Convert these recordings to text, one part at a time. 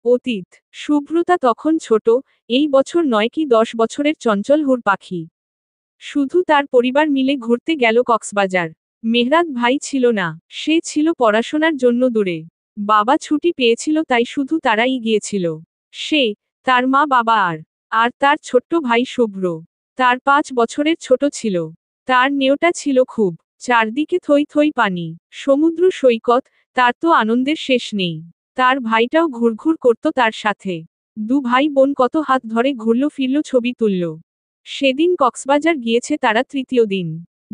অতীত। শুভ্রতা তখন ছোট, এই বছর 9 কি 10 বছরের চঞ্চল হুর পাখি। শুধু তার পরিবার মিলে ঘুরতে গেল কক্সবাজার। মেহরাত ভাই ছিল না, সে ছিল পড়াশোনার জন্য দূরে। বাবা ছুটি পেয়েছিল তাই শুধু তারাই গিয়েছিল। সে, তার মা বাবা আর তার ছোট্ট ভাই শুভ্র। তার 5 বছরের ছোট ছিল। তার নেওটা ছিল খুব। চারদিকে থই থই পানি, সমুদ্র সৈকত, তার তো আনন্দের শেষ নেই। তার ভাইটাও ঘুরঘুর করত তার সাথে। দু ভাই বোন কত হাত ধরে ঘুরল ফিরল ছবি তুলল। সেদিন কক্সবাজার গিয়েছে তারা তৃতীয় দিন।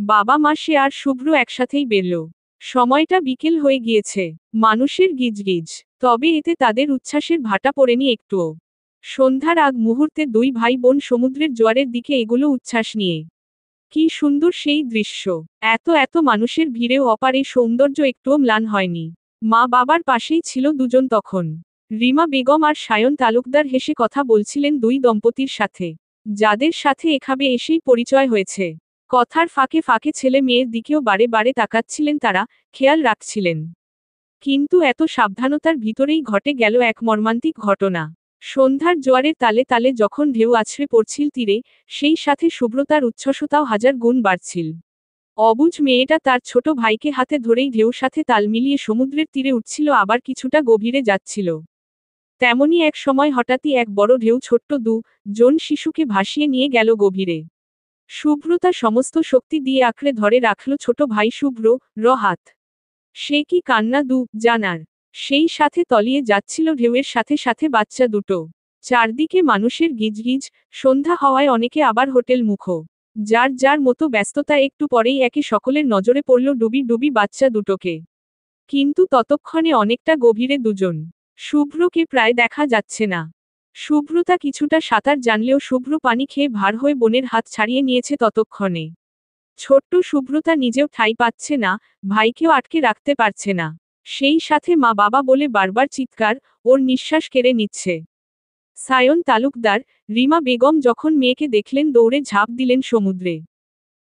বাবা মা সে আর শুভ্র একসাথেই বেরল। সময়টা বিকেল হয়ে গিয়েছে। মানুষের গিজগিজ। তবে এতে তাদের উচ্ছ্বাসের ভাটা পড়েনি একটুও। সন্ধ্যার আগ মুহূর্তে দুই ভাই বোন সমুদ্রের জোয়ারের দিকে এগুলো উচ্ছ্বাস নিয়ে। কি সুন্দর সেই দৃশ্য। এত এত মানুষের ভিড়েও অপার এই সৌন্দর্য একটুও ম্লান হয়নি। মা বাবার পাশেই ছিল দুজন তখন। রিমা বেগম আর সায়ন তালুকদার হেসে কথা বলছিলেন দুই দম্পতির সাথে, যাদের সাথে এখানে এসেই পরিচয় হয়েছে। কথার ফাঁকে ফাঁকে ছেলে মেয়ের দিকেও বারে বারে তাকাচ্ছিলেন তারা, খেয়াল রাখছিলেন। কিন্তু এত সাবধানতার ভিতরেই ঘটে গেল এক মর্মান্তিক ঘটনা। সন্ধ্যার জোয়ারের তালে তালে যখন ঢেউ আছড়ে পড়ছিল তীরে, সেই সাথে শুভ্রতার উচ্ছ্বসতাও হাজার গুণ বাড়ছিল। অবুঝ মেয়েটা তার ছোট ভাইকে হাতে ধরেই ঢেউ সাথে তাল মিলিয়ে সমুদ্রের তীরে উঠছিল আবার কিছুটা গভীরে যাচ্ছিল। তেমনি এক সময় হঠাৎই এক বড় ঢেউ ছোট্ট জন শিশুকে ভাসিয়ে নিয়ে গেল গভীরে। শুভ্রতা সমস্ত শক্তি দিয়ে আঁকড়ে ধরে রাখল ছোট ভাই শুভ্র হাত। সে কি কান্না জানার। সেই সাথে তলিয়ে যাচ্ছিল ঢেউয়ের সাথে সাথে বাচ্চা দুটো। চারদিকে মানুষের গিজগিজ, সন্ধ্যা হওয়ায় অনেকে আবার হোটেল মুখো। যার যার মতো ব্যস্ততা একটু পরেই একে সকলের নজরে পড়ল ডুবি ডুবি বাচ্চা দুটোকে। কিন্তু ততক্ষণে অনেকটা গভীরে দুজন। শুভ্রকে প্রায় দেখা যাচ্ছে না। শুভ্রতা কিছুটা সাঁতার জানলেও শুভ্র পানি খেয়ে ভার হয়ে বোনের হাত ছাড়িয়ে নিয়েছে ততক্ষণে। ছোট্ট শুভ্রতা নিজেও ঠাঁই পাচ্ছে না, ভাইকেও আটকে রাখতে পারছে না। সেই সাথে মা বাবা বলে বারবার চিৎকার, ওর নিঃশ্বাস কেড়ে নিচ্ছে। সায়ন তালুকদার, রিমা বেগম যখন মেয়েকে দেখলেন দৌড়ে ঝাঁপ দিলেন সমুদ্রে।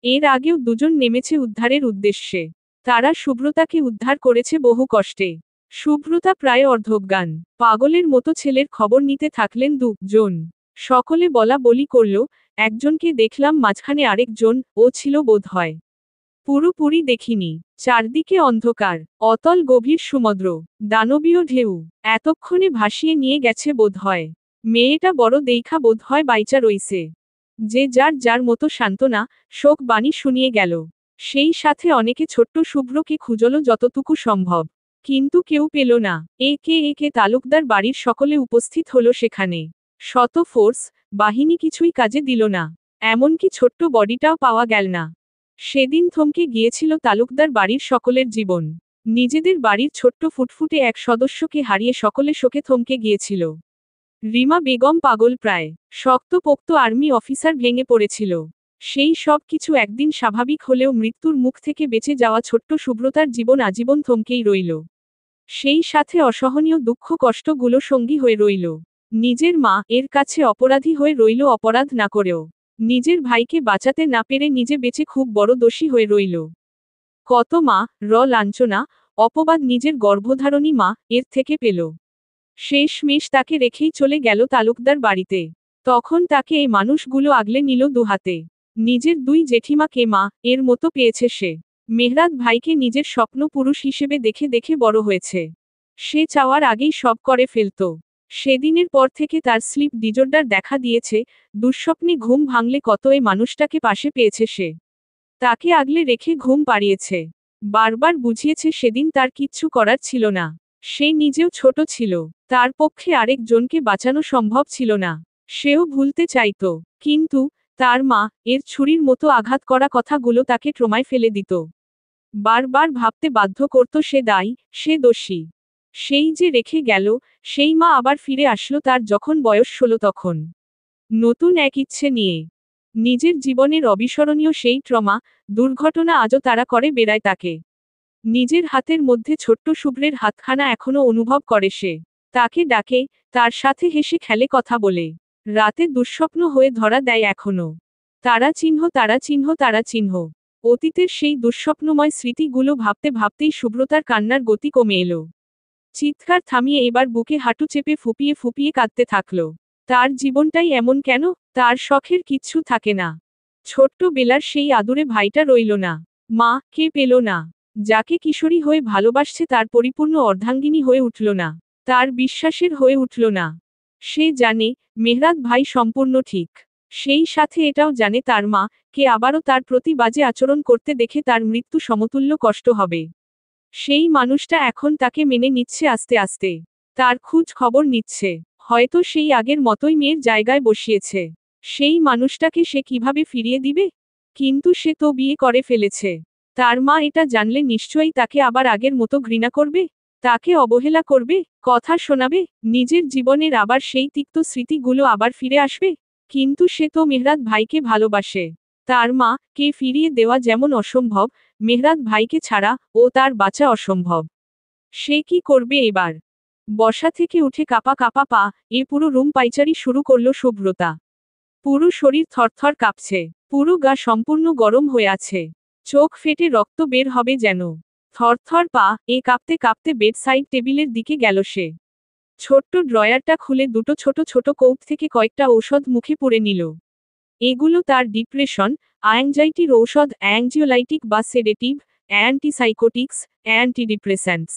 এর আগেও দুজন নেমেছে উদ্ধারের উদ্দেশ্যে। তারা শুভ্রতাকে উদ্ধার করেছে বহু কষ্টে। শুভ্রতা প্রায় অর্ধজ্ঞান। পাগলের মতো ছেলের খবর নিতে থাকলেন দুজন। সকলে বলা বলি করল, একজনকে দেখলাম মাঝখানে আরেকজন, ও ছিল বোধহয়। পুরোপুরি দেখিনি। চারদিকে অন্ধকার, অতল গভীর সমুদ্র, দানবীয় ঢেউ। এতক্ষণে ভাসিয়ে নিয়ে গেছে বোধহয়। মেয়েটা বড় দেইখা বোধহয় বাইচা রইছে। যে যার যার মতো সান্ত্বনা, শোক বাণী শুনিয়ে গেল। সেই সাথে অনেকে ছোট্ট শুভ্রকে খুঁজল যতটুকু সম্ভব। কিন্তু কেউ পেল না। একে তালুকদার বাড়ির সকলে উপস্থিত হলো সেখানে। শত ফোর্স, বাহিনী কিছুই কাজে দিল না। এমনকি ছোট্ট বডিটাও পাওয়া গেল না। সেদিন থমকে গিয়েছিল তালুকদার বাড়ির সকলের জীবন। নিজেদের বাড়ির ছোট্ট ফুটফুটে এক সদস্যকে হারিয়ে সকলে শোকে থমকে গিয়েছিল। রিমা বেগম পাগল প্রায়। শক্তপোক্ত আর্মি অফিসার ভেঙে পড়েছিল। সেই সব কিছু একদিন স্বাভাবিক হলেও মৃত্যুর মুখ থেকে বেঁচে যাওয়া ছোট্ট শুভ্রতার জীবন আজীবন থমকেই রইল। সেই সাথে অসহনীয় দুঃখ কষ্টগুলো সঙ্গী হয়ে রইল। নিজের মা এর কাছে অপরাধী হয়ে রইল অপরাধ না করেও। নিজের ভাইকে বাঁচাতে না পেরে নিজে বেঁচে খুব বড় দোষী হয়ে রইল। কত মা লাঞ্ছনা, অপবাদ নিজের গর্ভধারণী মা এর থেকে পেল। শেষমেশ তাকে রেখেই চলে গেল তালুকদার বাড়িতে। তখন তাকে এই মানুষগুলো আগলে নিল দুহাতে। নিজের দুই জেঠিমাকে মা এর মতো পেয়েছে সে। মেহরাত ভাইকে নিজের স্বপ্ন পুরুষ হিসেবে দেখে দেখে বড় হয়েছে। সে চাওয়ার আগেই সব করে ফেলত। সেদিনের পর থেকে তার স্লিপ ডিজর্ডার দেখা দিয়েছে, দুঃস্বপ্নে ঘুম ভাঙলে কত এই মানুষটাকে পাশে পেয়েছে সে। তাকে আগলে রেখে ঘুম পাড়িয়েছে। বারবার বুঝিয়েছে সেদিন তার কিচ্ছু করার ছিল না। সে নিজেও ছোট ছিল। তার পক্ষে আরেকজনকে বাঁচানো সম্ভব ছিল না। সেও ভুলতে চাইত। কিন্তু তার মা এর ছুরির মতো আঘাত করা কথাগুলো তাকে ট্রমায় ফেলে দিত। বারবার ভাবতে বাধ্য করত সে দায়ী, সে দোষী। সেই যে রেখে গেল, সেই মা আবার ফিরে আসলো তার যখন বয়স 16 তখন। নতুন এক ইচ্ছে নিয়ে। নিজের জীবনের অবিস্মরণীয় সেই ট্রমা, দুর্ঘটনা আজও তাড়া করে বেড়ায় তাকে। নিজের হাতের মধ্যে ছোট্ট শুভ্রের হাতখানা এখনো অনুভব করে সে। তাকে ডাকে, তার সাথে হেসে খেলে কথা বলে। রাতে দুঃস্বপ্ন হয়ে ধরা দেয় এখনো। তারা চিহ্ন তারা চিহ্ন তারা চিহ্ন। অতীতের সেই দুঃস্বপ্নময় স্মৃতিগুলো ভাবতে ভাবতেই শুভ্রতার কান্নার গতি কমে এলো। চিৎকার থামিয়ে এবার বুকে হাঁটু চেপে ফুপিয়ে ফুপিয়ে কাঁদতে থাকল। তার জীবনটাই এমন কেন? তার শখের কিচ্ছু থাকে না। ছোট্ট বেলার সেই আদুরে ভাইটা রইল না। মা কে পেল না। যাকে কিশোরী হয়ে ভালোবাসছে তার পরিপূর্ণ অর্ধাঙ্গিনী হয়ে উঠল না। তার বিশ্বাসের হয়ে উঠল না। সে জানে মেহরাত ভাই সম্পূর্ণ ঠিক। সেই সাথে এটাও জানে তার মা কে আবারও তার প্রতি বাজে আচরণ করতে দেখে তার মৃত্যু সমতুল্য কষ্ট হবে। সেই মানুষটা এখন তাকে মেনে নিচ্ছে আস্তে আস্তে। তার খোঁজ খবর নিচ্ছে। হয়তো সেই আগের মতোই মেয়ের জায়গায় বসিয়েছে। সেই মানুষটাকে সে কিভাবে ফিরিয়ে দিবে? কিন্তু সে তো বিয়ে করে ফেলেছে। তার মা এটা জানলে নিশ্চয়ই তাকে আবার আগের মতো ঘৃণা করবে, তাকে অবহেলা করবে, কথা শোনাবে, নিজের জীবনের আবার সেই তিক্ত স্মৃতিগুলো আবার ফিরে আসবে। কিন্তু সে তো মেহরাত ভাইকে ভালোবাসে। তার মা কে ফিরিয়ে দেওয়া যেমন অসম্ভব, মেহরাত ভাইকে ছাড়া ও তার বাঁচা অসম্ভব। সে কি করবে এবার? বসা থেকে উঠে কাঁপা কাঁপা পা এ পুরো রুম পাইচারি শুরু করল শুভ্রতা। পুরো শরীর থরথর কাঁপছে। পুরো গা সম্পূর্ণ গরম হয়ে আছে। চোখ ফেটে রক্ত বের হবে যেন। থরথর পা এ কাঁপতে কাঁপতে বেড সাইড টেবিলের দিকে গেল সে। ছোট্ট ড্রয়ারটা খুলে দুটো ছোট ছোট কৌট থেকে কয়েকটা ঔষধ মুখে পুরে নিল। এগুলো তার ডিপ্রেশন, অ্যাংজাইটির ঔষধ, অ্যাংজিওলাইটিক বা সেডেটিভ, অ্যান্টিসাইকোটিক্স, অ্যান্টিডিপ্রেসেন্টস।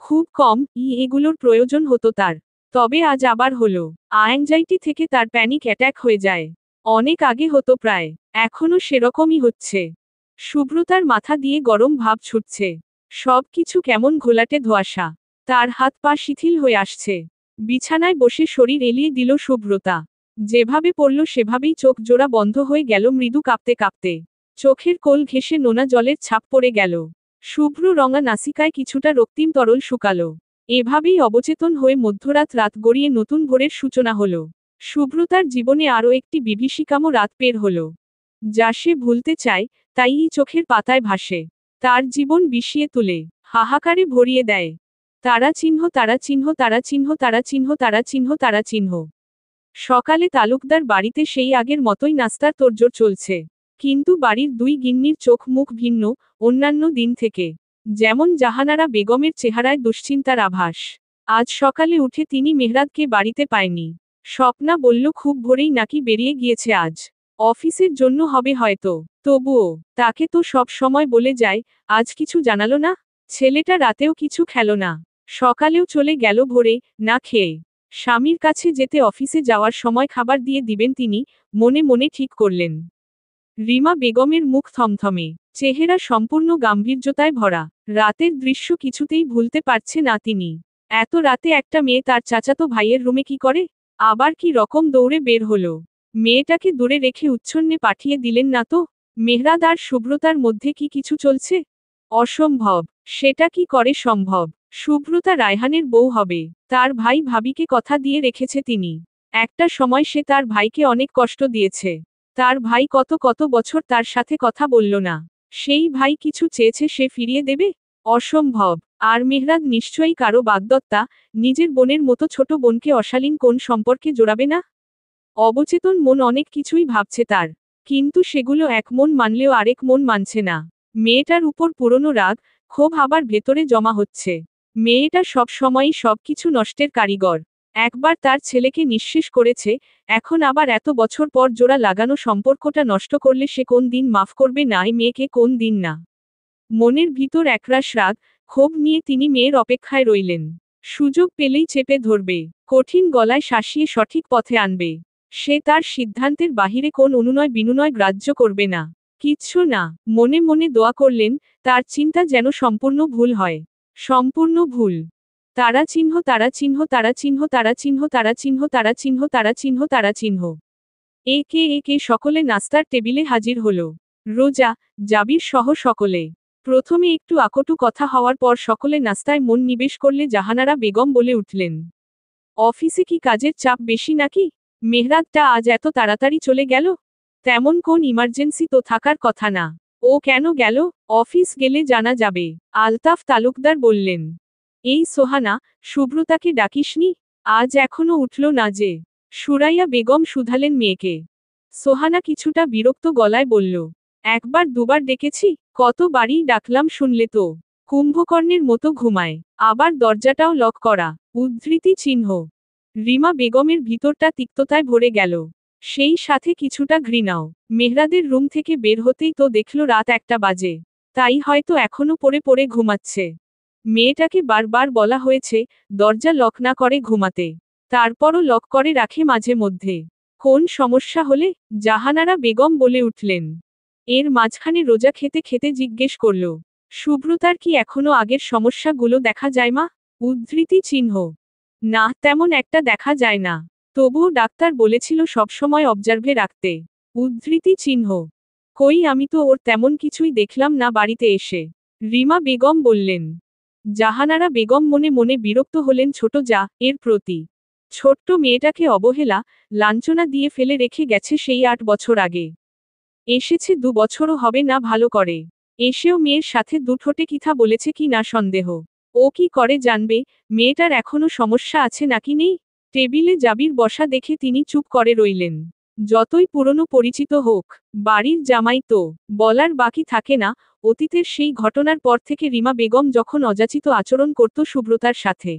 খুব কম এগুলোর প্রয়োজন হতো তার। তবে আজ আবার হলো। অ্যাংজাইটি থেকে তার প্যানিক অ্যাট্যাক হয়ে যায়। অনেক আগে হতো প্রায়। এখনো সেরকমই হচ্ছে। শুভ্রতার মাথা দিয়ে গরম ভাব ছুটছে। সব কিছু কেমন ঘোলাটে ধোঁয়াশা। তার হাত পা শিথিল হয়ে আসছে। বিছানায় বসে শরীর এলিয়ে দিল শুভ্রতা। যেভাবে পড়ল সেভাবেই চোখ জোড়া বন্ধ হয়ে গেল মৃদু কাঁপতে কাঁপতে। চোখের কোল ঘেঁষে নোনা জলের ছাপ পড়ে গেল। শুভ্র রঙা নাসিকায় কিছুটা রক্তিম তরল শুকালো। এভাবেই অবচেতন হয়ে মধ্যরাত রাত গড়িয়ে নতুন ভোরের সূচনা হলো। শুভ্রতার জীবনে আরও একটি বিভীষিকাময় রাত পের হলো। যা সে ভুলতে চায়, তাই চোখের পাতায় ভাসে। তার জীবন বিষিয়ে তুলে, হাহাকারে ভরিয়ে দেয়। তারা চিহ্ন তারা চিহ্ন তারা চিহ্ন তারা চিহ্ন তারা চিহ্ন তারা চিহ্ন। সকালে তালুকদার বাড়িতে সেই আগের মতোই নাস্তার তোড়জোড় চলছে। কিন্তু বাড়ির দুই গিন্নির চোখ মুখ ভিন্ন, অন্যান্য দিন থেকে। যেমন জাহানারা বেগমের চেহারায় দুশ্চিন্তার আভাস। আজ সকালে উঠে তিনি মেহরাতকে বাড়িতে পায়নি। স্বপ্না বলল খুব ভোরেই নাকি বেরিয়ে গিয়েছে আজ। অফিসের জন্য হবে হয়তো। তবুও তাকে তো সব সময় বলে যায়, আজ কিছু জানালো না। ছেলেটা রাতেও কিছু খেলো না। সকালেও চলে গেল ভোরে, না খেয়ে। স্বামীর কাছে যেতে অফিসে যাওয়ার সময় খাবার দিয়ে দিবেন তিনি, মনে মনে ঠিক করলেন। রিমা বেগমের মুখ থমথমে, চেহারা সম্পূর্ণ গাম্ভীর্যতায় ভরা। রাতের দৃশ্য কিছুতেই ভুলতে পারছে না তিনি। এত রাতে একটা মেয়ে তার চাচাতো ভাইয়ের রুমে কি করে? আবার কি রকম দৌড়ে বের হলো? মেয়েটাকে দূরে রেখে উচ্ছন্নে পাঠিয়ে দিলেন না তো? মেহরাত আর শুভ্রতার মধ্যে কি কিছু চলছে? অসম্ভব। সেটা কি করে সম্ভব? শুভ্রতা রায়হানের বউ হবে। তার ভাই ভাবিকে কথা দিয়ে রেখেছে তিনি। একটা সময় সে তার ভাইকে অনেক কষ্ট দিয়েছে। তার ভাই কত কত বছর তার সাথে কথা বলল না। সেই ভাই কিছু চেয়েছে সে ফিরিয়ে দেবে? অসম্ভব। আর মেহরাত নিশ্চয়ই কারো বাগদত্তা, নিজের বোনের মতো ছোট বোনকে অশালীন কোন সম্পর্কে জোড়াবে না? অবচেতন মন অনেক কিছুই ভাবছে তার। কিন্তু সেগুলো এক মন মানলেও আরেক মন মানছে না। মেয়েটার উপর পুরনো রাগ, ক্ষোভ আবার ভেতরে জমা হচ্ছে। মেয়েটা সব সময়ই সবকিছু নষ্টের কারিগর। একবার তার ছেলেকে নিঃশেষ করেছে, এখন আবার এত বছর পর জোড়া লাগানো সম্পর্কটা নষ্ট করলে সে কোন দিন মাফ করবে না এই মেয়েকে কোন দিন না। মনের ভিতর একরাশ রাগ, ক্ষোভ নিয়ে তিনি মেয়ের অপেক্ষায় রইলেন। সুযোগ পেলেই চেপে ধরবে, কঠিন গলায় শাসিয়ে সঠিক পথে আনবে। সে তার সিদ্ধান্তের বাহিরে কোন অনুনয় বিনুনয় গ্রাহ্য করবে না। কিচ্ছু না। মনে মনে দোয়া করলেন, তার চিন্তা যেন সম্পূর্ণ ভুল হয়। সম্পূর্ণ ভুল। তারা চিহ্ন তারা চিহ্ন তারা চিহ্ন তারা চিহ্ন তারা চিহ্ন তারা চিহ্ন তারা চিহ্ন তারা চিহ্ন। একে একে সকলে নাস্তার টেবিলে হাজির হলো। রোজা, জাবির সহ সকলে। প্রথমে একটু আকটু কথা হওয়ার পর সকলে নাস্তায় মন নিবেশ করলে জাহানারা বেগম বলে উঠলেন, অফিসে কি কাজের চাপ বেশি নাকি? মেহরাতটা আজ এত তাড়াতাড়ি চলে গেল? তেমন কোন ইমার্জেন্সি তো থাকার কথা না। ও কেন গেল? অফিস গেলে জানা যাবে। আলতাফ তালুকদার বললেন। এই সোহানা, শুভ্রতাকে ডাকিসনি? আজ এখনো উঠল না যে? সুরাইয়া বেগম শুধালেন মেয়েকে। সোহানা কিছুটা বিরক্ত গলায় বলল, একবার দুবার ডেকেছি, কতবারই ডাকলাম শুনলে তো। কুম্ভকর্ণের মতো ঘুমায়। আবার দরজাটাও লক করা। উদ্ধৃতি চিহ্ন। রিমা বেগমের ভিতরটা তিক্ততায় ভরে গেল। সেই সাথে কিছুটা ঘৃণাও। মেহরাদের রুম থেকে বের হতেই তো দেখল রাত 1টা বাজে। তাই হয়তো এখনো পড়ে পড়ে ঘুমাচ্ছে। মেয়েটাকে বারবার বলা হয়েছে দরজা লক না করে ঘুমাতে। তারপরও লক করে রাখে মাঝে মধ্যে। কোন সমস্যা হলে? জাহানারা বেগম বলে উঠলেন। এর মাঝখানে রোজা খেতে খেতে জিজ্ঞেস করল, সুব্রতার কি এখনো আগের সমস্যাগুলো দেখা যায় মা? উদ্ধৃতি চিহ্ন। না, তেমন একটা দেখা যায় না। তবুও ডাক্তার বলেছিল সবসময় অবজার্ভে রাখতে। উদ্ধৃতি চিহ্ন। কই, আমি তো ওর তেমন কিছুই দেখলাম না বাড়িতে এসে। রিমা বেগম বললেন। জাহানারা বেগম মনে মনে বিরক্ত হলেন ছোট যা এর প্রতি। ছোট্ট মেয়েটাকে অবহেলা, লাঞ্ছনা দিয়ে ফেলে রেখে গেছে সেই 8 বছর আগে। এসেছে 2 বছরও হবে না ভালো করে। এসেও মেয়ের সাথে দুঠোটে কথা বলেছে কি না সন্দেহ। ও কি করে জানবে মেয়েটার এখনো সমস্যা আছে নাকি নেই? টেবিলে জাবির বসা দেখে তিনি চুপ করে রইলেন। যতই পুরনো পরিচিত হোক, বাড়ির জামাই তো, বলার বাকি থাকে না। অতীতের সেই ঘটনার পর থেকে রিমা বেগম যখন অযাচিত আচরণ করত সুব্রতার সাথে,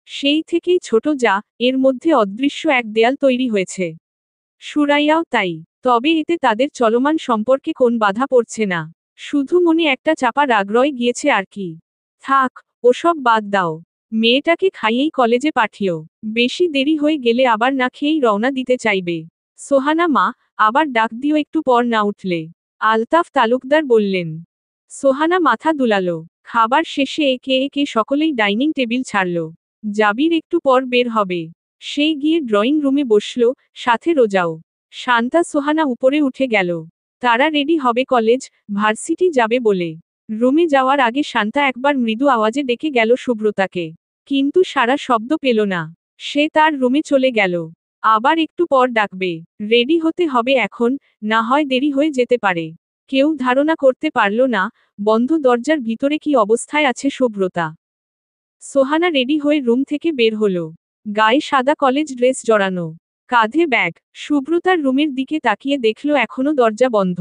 সেই থেকেই ছোট যা এর মধ্যে অদৃশ্য এক দেয়াল তৈরি হয়েছে। সুরাইয়াও তাই। তবে এতে তাদের চলমান সম্পর্কে কোন বাধা পড়ছে না। শুধু মনে একটা চাপা রাগ রয়ে গিয়েছে আর কি। থাক, ওসব বাদ দাও। মেয়েটাকে খাইয়েই কলেজে পাঠিও। বেশি দেরি হয়ে গেলে আবার না খেয়েই রওনা দিতে চাইবে। সোহানা মা, আবার ডাক দিও একটু পর না উঠলে। আলতাফ তালুকদার বললেন। সোহানা মাথা দুলালো। খাবার শেষে একে একে সকলেই ডাইনিং টেবিল ছাড়ল। জাবির একটু পর বের হবে। সে গিয়ে ড্রয়িং রুমে বসল, সাথে রোজাও। শান্তা সোহানা উপরে উঠে গেল। তারা রেডি হবে কলেজ, ভার্সিটি যাবে বলে। রুমে যাওয়ার আগে শান্তা একবার মৃদু আওয়াজে ডেকে গেল সুব্রতাকে। কিন্তু সারা শব্দ পেল না। সে তার রুমে চলে গেল। আবার একটু পর ডাকবে। রেডি হতে হবে এখন, না হয় দেরি হয়ে যেতে পারে। কেউ ধারণা করতে পারল না বন্ধ দরজার ভিতরে কি অবস্থায় আছে সুব্রতা। সোহানা রেডি হয়ে রুম থেকে বের হলো। গায়ে সাদা কলেজ ড্রেস জড়ানো, কাঁধে ব্যাগ। সুব্রতার রুমের দিকে তাকিয়ে দেখল এখনো দরজা বন্ধ।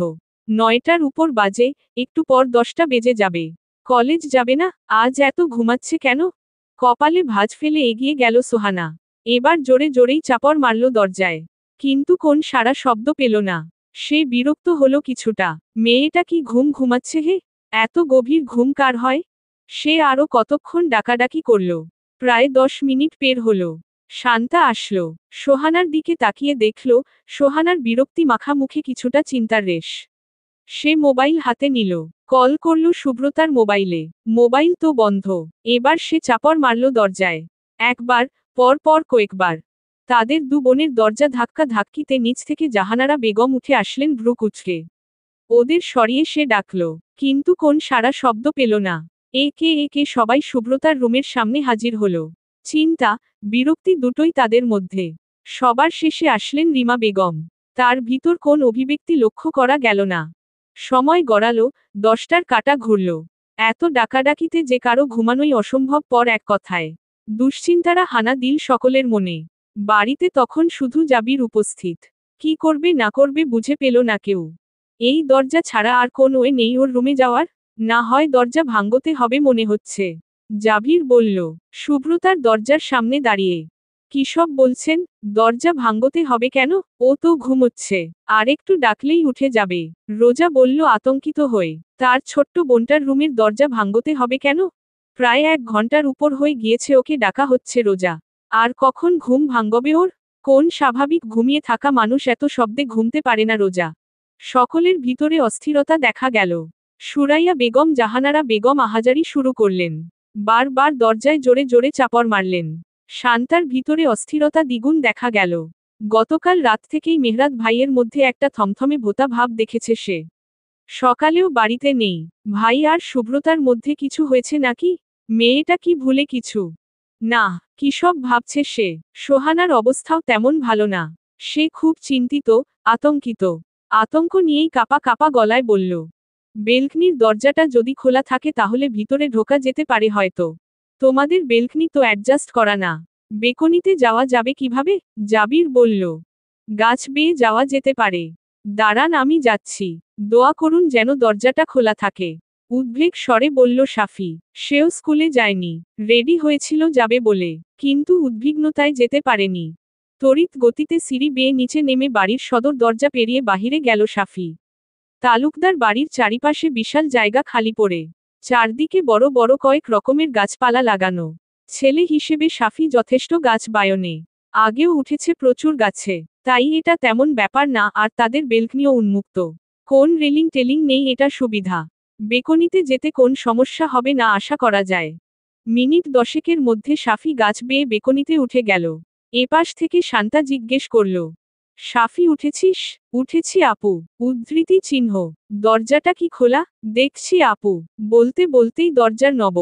9টার উপর বাজে, একটু পর 10টা বেজে যাবে। কলেজ যাবে না? আজ এত ঘুমাচ্ছে কেন? কপালে ভাঁজ ফেলে এগিয়ে গেল সোহানা। এবার জোরে জোরেই চাপড় মারল দরজায়। কিন্তু কোন সারা শব্দ পেল না। সে বিরক্ত হলো কিছুটা। মেয়েটা কি ঘুমাচ্ছে হে? এত গভীর ঘুম কার হয়? সে আরো কতক্ষণ ডাকাডাকি করল। প্রায় 10 মিনিট পের হলো। শান্তা আসলো। সোহানার দিকে তাকিয়ে দেখল, সোহানার বিরক্তি মাখা মুখে কিছুটা চিন্তার রেশ। সে মোবাইল হাতে নিল। কল করল সুব্রতার মোবাইলে। মোবাইল তো বন্ধ। এবার সে চাপড় মারল দরজায়। একবার, পর পর কয়েকবার। তাদের 2 বোনের দরজা ধাক্কা ধাক্কিতে নিচ থেকে জাহানারা বেগম উঠে আসলেন ভ্রু কুঁচকে। ওদের সরিয়ে সে ডাকল। কিন্তু কোন সারা শব্দ পেল না। একে একে সবাই সুব্রতার রুমের সামনে হাজির হলো। চিন্তা, বিরক্তি দুটোই তাদের মধ্যে। সবার শেষে আসলেন রিমা বেগম। তার ভিতর কোন অভিব্যক্তি লক্ষ্য করা গেল না। সময় গড়ালো, 10টার কাঁটা ঘুরল। এত ডাকাডাকিতে যে কারো ঘুমানোই অসম্ভব পর এক কথায়। দুশ্চিন্তারা হানা দিল সকলের মনে। বাড়িতে তখন শুধু জাবির উপস্থিত। কি করবে না করবে বুঝে পেল না কেউ। এই দরজা ছাড়া আর কোন ওয়ে নেই ওর রুমে যাওয়ার? না হয় দরজা ভাঙতে হবে মনে হচ্ছে। জাবির বলল। সুব্রতার দরজার সামনে দাঁড়িয়ে। কিসব বলছেন? দরজা ভাঙতে হবে কেন? ও তো ঘুমোচ্ছে। আরেকটু ডাকলেই উঠে যাবে। রোজা বলল আতঙ্কিত হয়ে। তার ছোট্ট বোনটার রুমের দরজা ভাঙতে হবে কেন? প্রায় 1 ঘন্টার উপর হয়ে গিয়েছে ওকে ডাকা হচ্ছে রোজা। আর কখন ঘুম ভাঙবে ওর? কোন স্বাভাবিক ঘুমিয়ে থাকা মানুষ এত শব্দে ঘুমতে পারে না রোজা? সকলের ভিতরে অস্থিরতা দেখা গেল। সুরাইয়া বেগম জাহানারা বেগম আহাজারি শুরু করলেন। বারবার দরজায় জোরে জোরে চাপড় মারলেন। শান্তার ভিতরে অস্থিরতা দ্বিগুণ দেখা গেল। গতকাল রাত থেকেই মেহরাত ভাইয়ের মধ্যে একটা থমথমে ভোতা ভাব দেখেছে সে। সকালেও বাড়িতে নেই। ভাই আর সুব্রতার মধ্যে কিছু হয়েছে নাকি? মেয়েটা কি ভুলে কিছু? না, কিসব ভাবছে সে। সোহানার অবস্থাও তেমন ভালো না। সে খুব চিন্তিত, আতঙ্কিত। আতঙ্ক নিয়েই কাপা কাপা গলায় বলল। বেলকনির দরজাটা যদি খোলা থাকে তাহলে ভিতরে ঢোকা যেতে পারে হয়তো। তোমাদের বেলকনি তো অ্যাডজাস্ট করা না। বেকনিতে যাওয়া যাবে কিভাবে? জাবির বলল। গাছ বেয়ে যাওয়া যেতে পারে। দাঁড়ান আমি যাচ্ছি। দোয়া করুন যেন দরজাটা খোলা থাকে। উদ্বেগ স্বরে বলল সাফি। সেও স্কুলে যায়নি। রেডি হয়েছিল যাবে বলে, কিন্তু উদ্বিগ্নতায় যেতে পারেনি। তড়িৎ গতিতে সিঁড়ি বেয়ে নিচে নেমে বাড়ির সদর দরজা পেরিয়ে বাহিরে গেল সাফি। তালুকদার বাড়ির চারিপাশে বিশাল জায়গা খালি পড়ে। চারদিকে বড় বড় কয়েক রকমের গাছপালা লাগানো। ছেলে হিসেবে সাফি যথেষ্ট গাছ বায়নে। আগেও উঠেছে প্রচুর গাছে, তাই এটা তেমন ব্যাপার না। আর তাদের বেলকনিও উন্মুক্ত। কোন রেলিং টেলিং নেই, এটা সুবিধা। বেকনিতে যেতে কোন সমস্যা হবে না আশা করা যায়। মিনিট 10-এর মধ্যে সাফি গাছ বেয়ে বেকনিতে উঠে গেল। এপাশ থেকে শান্তা জিজ্ঞেস করল, সাফি উঠেছিস? উঠেছি আপু। উদ্ধৃতি চিহ্ন। দরজাটা কি খোলা? দেখছি আপু। বলতে বলতেই দরজার নব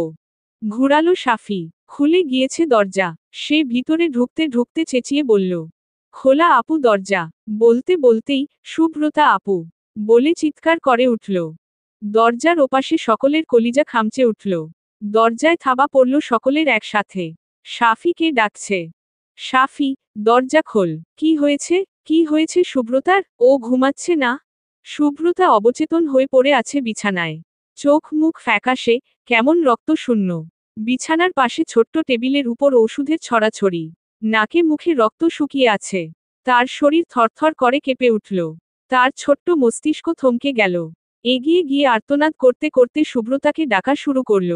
ঘুরালো সাফি। খুলে গিয়েছে দরজা। সে ভিতরে ঢুকতে ঢুকতে চেঁচিয়ে বলল, খোলা আপু দরজা। বলতে বলতেই সুব্রতা আপু বলে চিৎকার করে উঠল। দরজার ওপাশে সকলের কলিজা খামচে উঠল। দরজায় থাবা পড়ল সকলের একসাথে। সাফি কে ডাকছে? সাফি, দরজা খোল। কি হয়েছে? কি হয়েছে সুব্রতার? ও ঘুমাচ্ছে না? সুব্রতা অবচেতন হয়ে পড়ে আছে বিছানায়। চোখ মুখ ফ্যাকাশে, কেমন রক্তশূন্য। বিছানার পাশে ছোট্ট টেবিলের উপর ওষুধের ছড়াছড়ি। নাকে মুখে রক্ত শুকিয়ে আছে। তার শরীর থরথর করে কেঁপে উঠল। তার ছোট্ট মস্তিষ্ক থমকে গেল। এগিয়ে গিয়ে আর্তনাদ করতে করতে সুব্রতাকে ডাকা শুরু করল।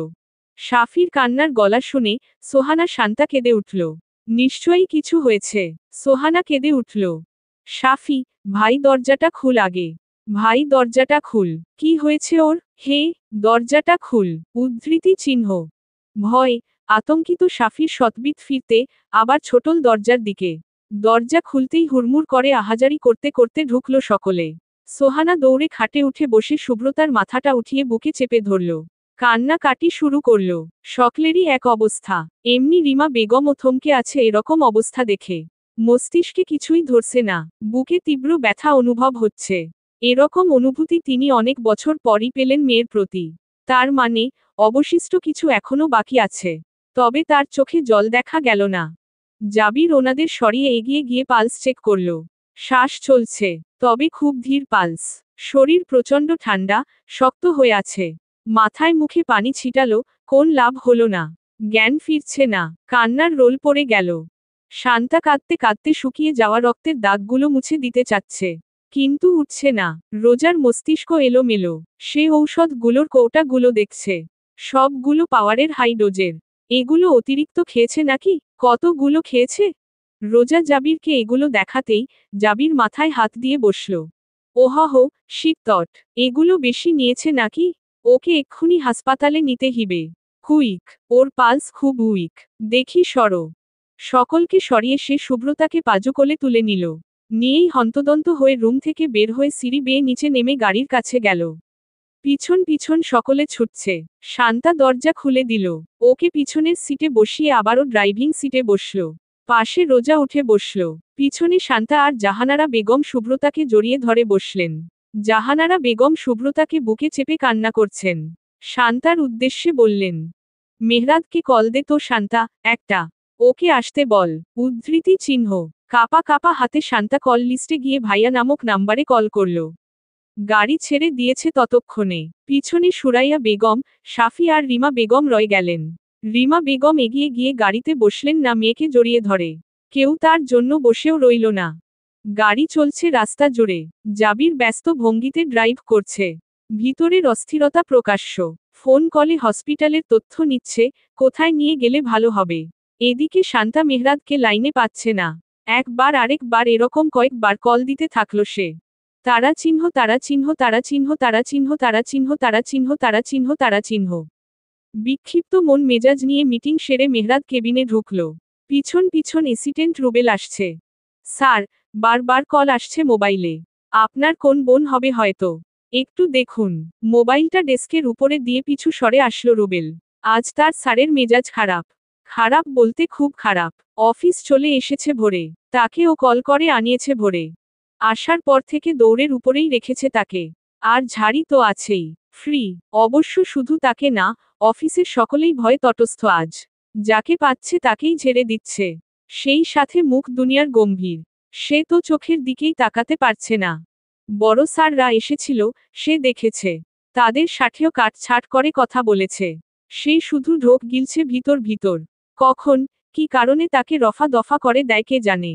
সাফির কান্নার গলা শুনে সোহানা শান্তা কেঁদে উঠল। নিশ্চয়ই কিছু হয়েছে। সোহানা কেঁদে উঠল। সাফি, ভাই দরজাটা খুল আগে। ভাই দরজাটা খুল। কি হয়েছে ওর? হে, দরজাটা খুল। উদ্ধৃতি চিহ্ন। ভয় আতঙ্কিত সাফির শতবিত ফিরতে আবার ছোটল দরজার দিকে। দরজা খুলতেই হুড়মুড় করে আহাজারি করতে করতে ঢুকল সকলে। সোহানা দৌড়ে খাটে উঠে বসে সুব্রতার মাথাটা উঠিয়ে বুকে চেপে ধরল। কান্নাকাটি শুরু করল। সকলেরই এক অবস্থা। এমনি রিমা বেগমও থমকে আছে এরকম অবস্থা দেখে। মস্তিষ্কে কিছুই ধরছে না। বুকে তীব্র ব্যথা অনুভব হচ্ছে। এরকম অনুভূতি তিনি অনেক বছর পরই পেলেন মেয়ের প্রতি। তার মানে, অবশিষ্ট কিছু এখনো বাকি আছে। তবে তার চোখে জল দেখা গেল না। জাবির ওনাদের সরিয়ে এগিয়ে গিয়ে পালস চেক করল। শ্বাস চলছে, তবে খুব ধীর পালস। শরীর প্রচণ্ড ঠান্ডা, শক্ত হয়ে আছে। মাথায় মুখে পানি ছিটালো, কোন লাভ হলো না। জ্ঞান ফিরছে না। কান্নার রোল পড়ে গেল। শান্তা কাঁদতে কাঁদতে শুকিয়ে যাওয়া রক্তের দাগগুলো মুছে দিতে চাচ্ছে। কিন্তু উঠছে না। রোজার মস্তিষ্ক এলোমেলো। সে ঔষধগুলোর কৌটাগুলো দেখছে। সবগুলো পাওয়ারের হাই ডোজের। এগুলো অতিরিক্ত খেয়েছে নাকি? কতগুলো খেয়েছে? রোজা জাবিরকে এগুলো দেখাতেই জাবির মাথায় হাত দিয়ে বসল। ওহহ, শীতট। এগুলো বেশি নিয়েছে নাকি? ওকে এক্ষুনি হাসপাতালে নিতে হিবে। কুইক। ওর পালস খুব উইক। দেখি সরো। সকলকে সরিয়ে সে সুব্রতাকে পাজু কোলে তুলে নিল। নিয়েই হন্তদন্ত হয়ে রুম থেকে বের হয়ে সিঁড়ি বেয়ে নিচে নেমে গাড়ির কাছে গেল। পিছন পিছন সকলে ছুটছে। শান্তা দরজা খুলে দিল। ওকে পিছনের সিটে বসিয়ে আবারও ড্রাইভিং সিটে বসল। পাশে রোজা উঠে বসল। পিছনে শান্তা আর জাহানারা বেগম সুব্রতাকে জড়িয়ে ধরে বসলেন। জাহানারা বেগম সুব্রতাকে বুকে চেপে কান্না করছেন। শান্তার উদ্দেশ্যে বললেন, মেহরাদকে কল দে তো শান্তা, একটা। ওকে আসতে বল। উদ্ধৃতি চিহ্ন। কাপা কাপা হাতে শান্তা কল লিস্টে গিয়ে ভাইয়া নামক নাম্বারে কল করল। গাড়ি ছেড়ে দিয়েছে ততক্ষণে। পিছনে সুরাইয়া বেগম, সাফি আর রিমা বেগম রয়ে গেলেন। রিমা বেগম এগিয়ে গিয়ে গাড়িতে বসলেন না, মেয়েকে জড়িয়ে ধরে। কেউ তার জন্য বসেও রইল না। গাড়ি চলছে রাস্তা জুড়ে। জাবির ব্যস্ত ভঙ্গিতে ড্রাইভ করছে। ভিতরের অস্থিরতা প্রকাশ্য। ফোন কলে হসপিটালের তথ্য নিচ্ছে, কোথায় নিয়ে গেলে ভালো হবে। এদিকে শান্তা মেহরাদকে লাইনে পাচ্ছে না। একবার আরেকবার এরকম কয়েকবার কল দিতে থাকল সে। তারা চিহ্ন তারা চিহ্ন তারা চিহ্ন তারা চিহ্ন তারা চিহ্ন তারা চিহ্ন তারা চিহ্ন তারা চিহ্ন। বিক্ষিপ্ত মন মেজাজ নিয়ে মিটিং সেরে মেহরাদ কেবিনে ঢুকল। পিছন পিছন এসিস্ট্যান্ট রুবেল আসছে। স্যার, বারবার কল আসছে মোবাইলে। আপনার কোন বোন হবে হয়তো। একটু দেখুন। মোবাইলটা ডেস্কের উপরে দিয়ে পিছু সরে আসলো রুবেল। আজ তার স্যারের মেজাজ খারাপ। খারাপ বলতে খুব খারাপ। অফিস চলে এসেছে ভোরে। তাকে ও কল করে আনিয়েছে ভোরে। আসার পর থেকে দৌড়ের উপরেই রেখেছে তাকে। আর ঝাড়ি তো আছেই। ফ্রি। অবশ্য শুধু তাকে না, অফিসের সকলেই ভয়ে তটস্থ আজ। যাকে পাচ্ছে তাকেই ঝেড়ে দিচ্ছে। সেই সাথে মুখ দুনিয়ার গম্ভীর। সে তো চোখের দিকেই তাকাতে পারছে না। বড় স্যাররা এসেছিল, সে দেখেছে। তাদের সাথেও কাটছাট করে কথা বলেছে। সে শুধু ঢোক গিলছে ভিতর ভিতর। কখন, কি কারণে তাকে রফা দফা করে দেয় কে জানে।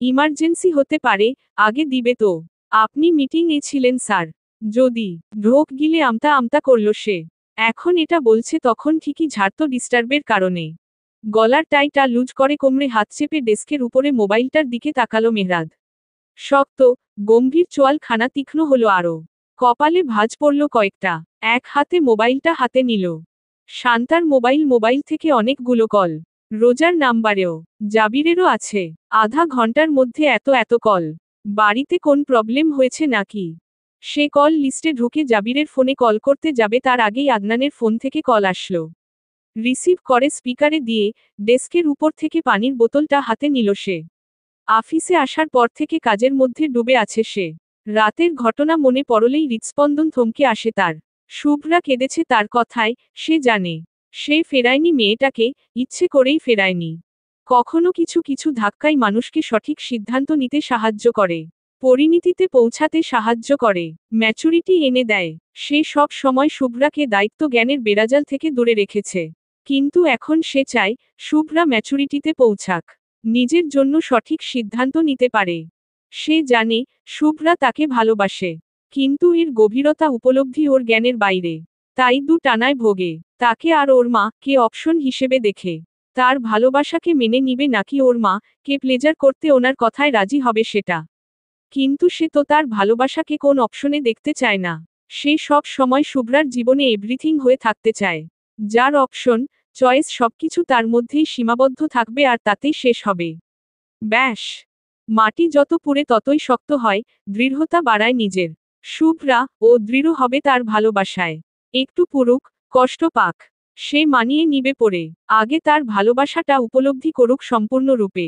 ইমার্জেন্সি হতে পারে, আগে দিবে তো। আপনি মিটিং এ ছিলেন স্যার। যদি, ঢোক গিলে আমতা আমতা করল সে। এখন এটা বলছে তখন ঠিকই ঝাড়ত ডিস্টার্বের কারণে। গলার টাইটা লুজ করে কোমরে হাত চেপে ডেস্কের উপরে মোবাইলটার দিকে তাকালো মেহরাদ। শক্ত, গম্ভীর চোয়াল খানা তীক্ষ্ণ হলো আরো। কপালে ভাঁজ পড়ল কয়েকটা। এক হাতে মোবাইলটা হাতে নিল। শান্তার মোবাইল থেকে অনেকগুলো কল। রোজার নাম্বারেও, জাবিরেরও আছে। আধা ঘন্টার মধ্যে এত কল। বাড়িতে কোন প্রবলেম হয়েছে নাকি? সে কল লিস্টে ঢুকে জাবিরের ফোনে কল করতে যাবে তার আগেই আদনানের ফোন থেকে কল আসলো। রিসিভ করে স্পিকারে দিয়ে, ডেস্কের উপর থেকে পানির বোতলটা হাতে নিল সে। আফিসে আসার পর থেকে কাজের মধ্যে ডুবে আছে সে। রাতের ঘটনা মনে পড়লেই হৃৎস্পন্দন থমকে আসে তার। শুভ্রা কেঁদেছে তার কথায়, সে জানে। সে ফেরায়নি মেয়েটাকে, ইচ্ছে করেই ফেরায়নি। কখনো কিছু ধাক্কাই মানুষকে সঠিক সিদ্ধান্ত নিতে সাহায্য করে। পরিণতিতে পৌঁছাতে সাহায্য করে। ম্যাচুরিটি এনে দেয়। সে সব সময় শুভ্রাকে দায়িত্ব জ্ঞানের বেড়াজাল থেকে দূরে রেখেছে। কিন্তু এখন সে চায়, শুভ্রা ম্যাচুরিটিতে পৌঁছাক। নিজের জন্য সঠিক সিদ্ধান্ত নিতে পারে। সে জানে, শুভ্রা তাকে ভালোবাসে। কিন্তু এর গভীরতা উপলব্ধি ওর জ্ঞানের বাইরে। তাই টানায় ভোগে। তাকে আর ওর মা কে অপশন হিসেবে দেখে। তার ভালোবাসাকে মেনে নিবে নাকি ওর মা কে প্লেজার করতে ওনার কথায় রাজি হবে সেটা। কিন্তু সে তো তার ভালোবাসাকে কোন অপশনে দেখতে চায় না। সে সব সময় শুভ্রার জীবনে এভরিথিং হয়ে থাকতে চায়। যার অপশন, চয়েস সবকিছু তার মধ্যেই সীমাবদ্ধ থাকবে আর তাতেই শেষ হবে। ব্যাস। মাটি যত পুড়ে ততই শক্ত হয়, দৃঢ়তা বাড়ায় নিজের। শুভ্রা ও দৃঢ় হবে তার ভালোবাসায়। একটু পুরুক, কষ্ট পাক। সে মানিয়ে নিবে পড়ে। আগে তার ভালোবাসাটা উপলব্ধি করুক সম্পূর্ণরূপে।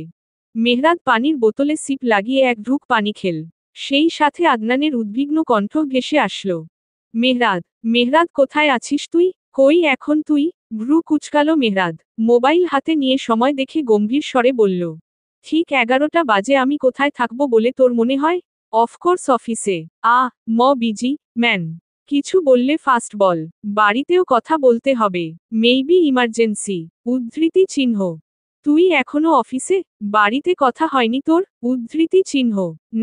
মেহরাদ পানির বোতলে সিপ লাগিয়ে এক ঢুক পানি খেল। সেই সাথে আদনানের উদ্বিগ্ন কণ্ঠ ভেসে আসলো। মেহরাদ কোথায় আছিস তুই? কই এখন তুই? ভ্রু কুচকালো মেহরাদ। মোবাইল হাতে নিয়ে সময় দেখে গম্ভীর স্বরে বলল। ঠিক 11টা বাজে। আমি কোথায় থাকবো বলে তোর মনে হয়? অফকোর্স অফিসে। Busy man. কিছু বললে ফাস্ট বল। বাড়িতেও কথা বলতে হবে। Maybe emergency. উদ্ধৃতি চিহ্ন। তুই এখনো অফিসে? বাড়িতে কথা হয়নি তোর? উদ্ধৃতি চিহ্ন।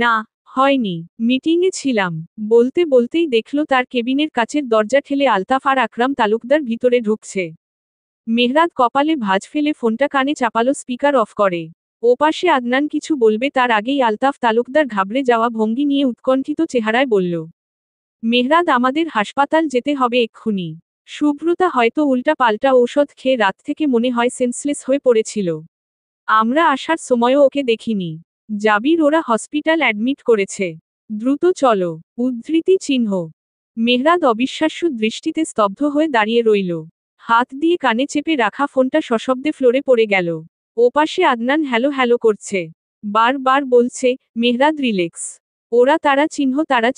না, হয়নি। মিটিংয়ে ছিলাম। বলতে বলতেই দেখল তার কেবিনের কাছের দরজা ঠেলে আলতাফ আর আকরাম তালুকদার ভিতরে ঢুকছে। মেহরাদ কপালে ভাঁজ ফেলে ফোনটা কানে চাপালো, স্পিকার অফ করে। ওপাশে আদনান কিছু বলবে তার আগেই আলতাফ তালুকদার ঘাবড়ে যাওয়া ভঙ্গি নিয়ে উৎকণ্ঠিত চেহারায় বলল। মেহরাদ, আমাদের হাসপাতাল যেতে হবে এক্ষুনি। শুভ্রতা হয়তো উল্টা পাল্টা ঔষধ খেয়ে রাত থেকে মনে হয় সেন্সলেস হয়ে পড়েছিল। আমরা আসার সময়ও ওকে দেখিনি। জাবির ওরা হসপিটাল অ্যাডমিট করেছে। দ্রুত চলো। উদ্ধৃতি চিহ্ন। মেহরাদ অবিশ্বাস্য দৃষ্টিতে স্তব্ধ হয়ে দাঁড়িয়ে রইল। হাত দিয়ে কানে চেপে রাখা ফোনটা সশব্দে ফ্লোরে পড়ে গেল। ওপাশে আদনান হ্যালো হ্যালো করছে। বারবার বলছে, মেহরাদ রিল্যাক্স। তারা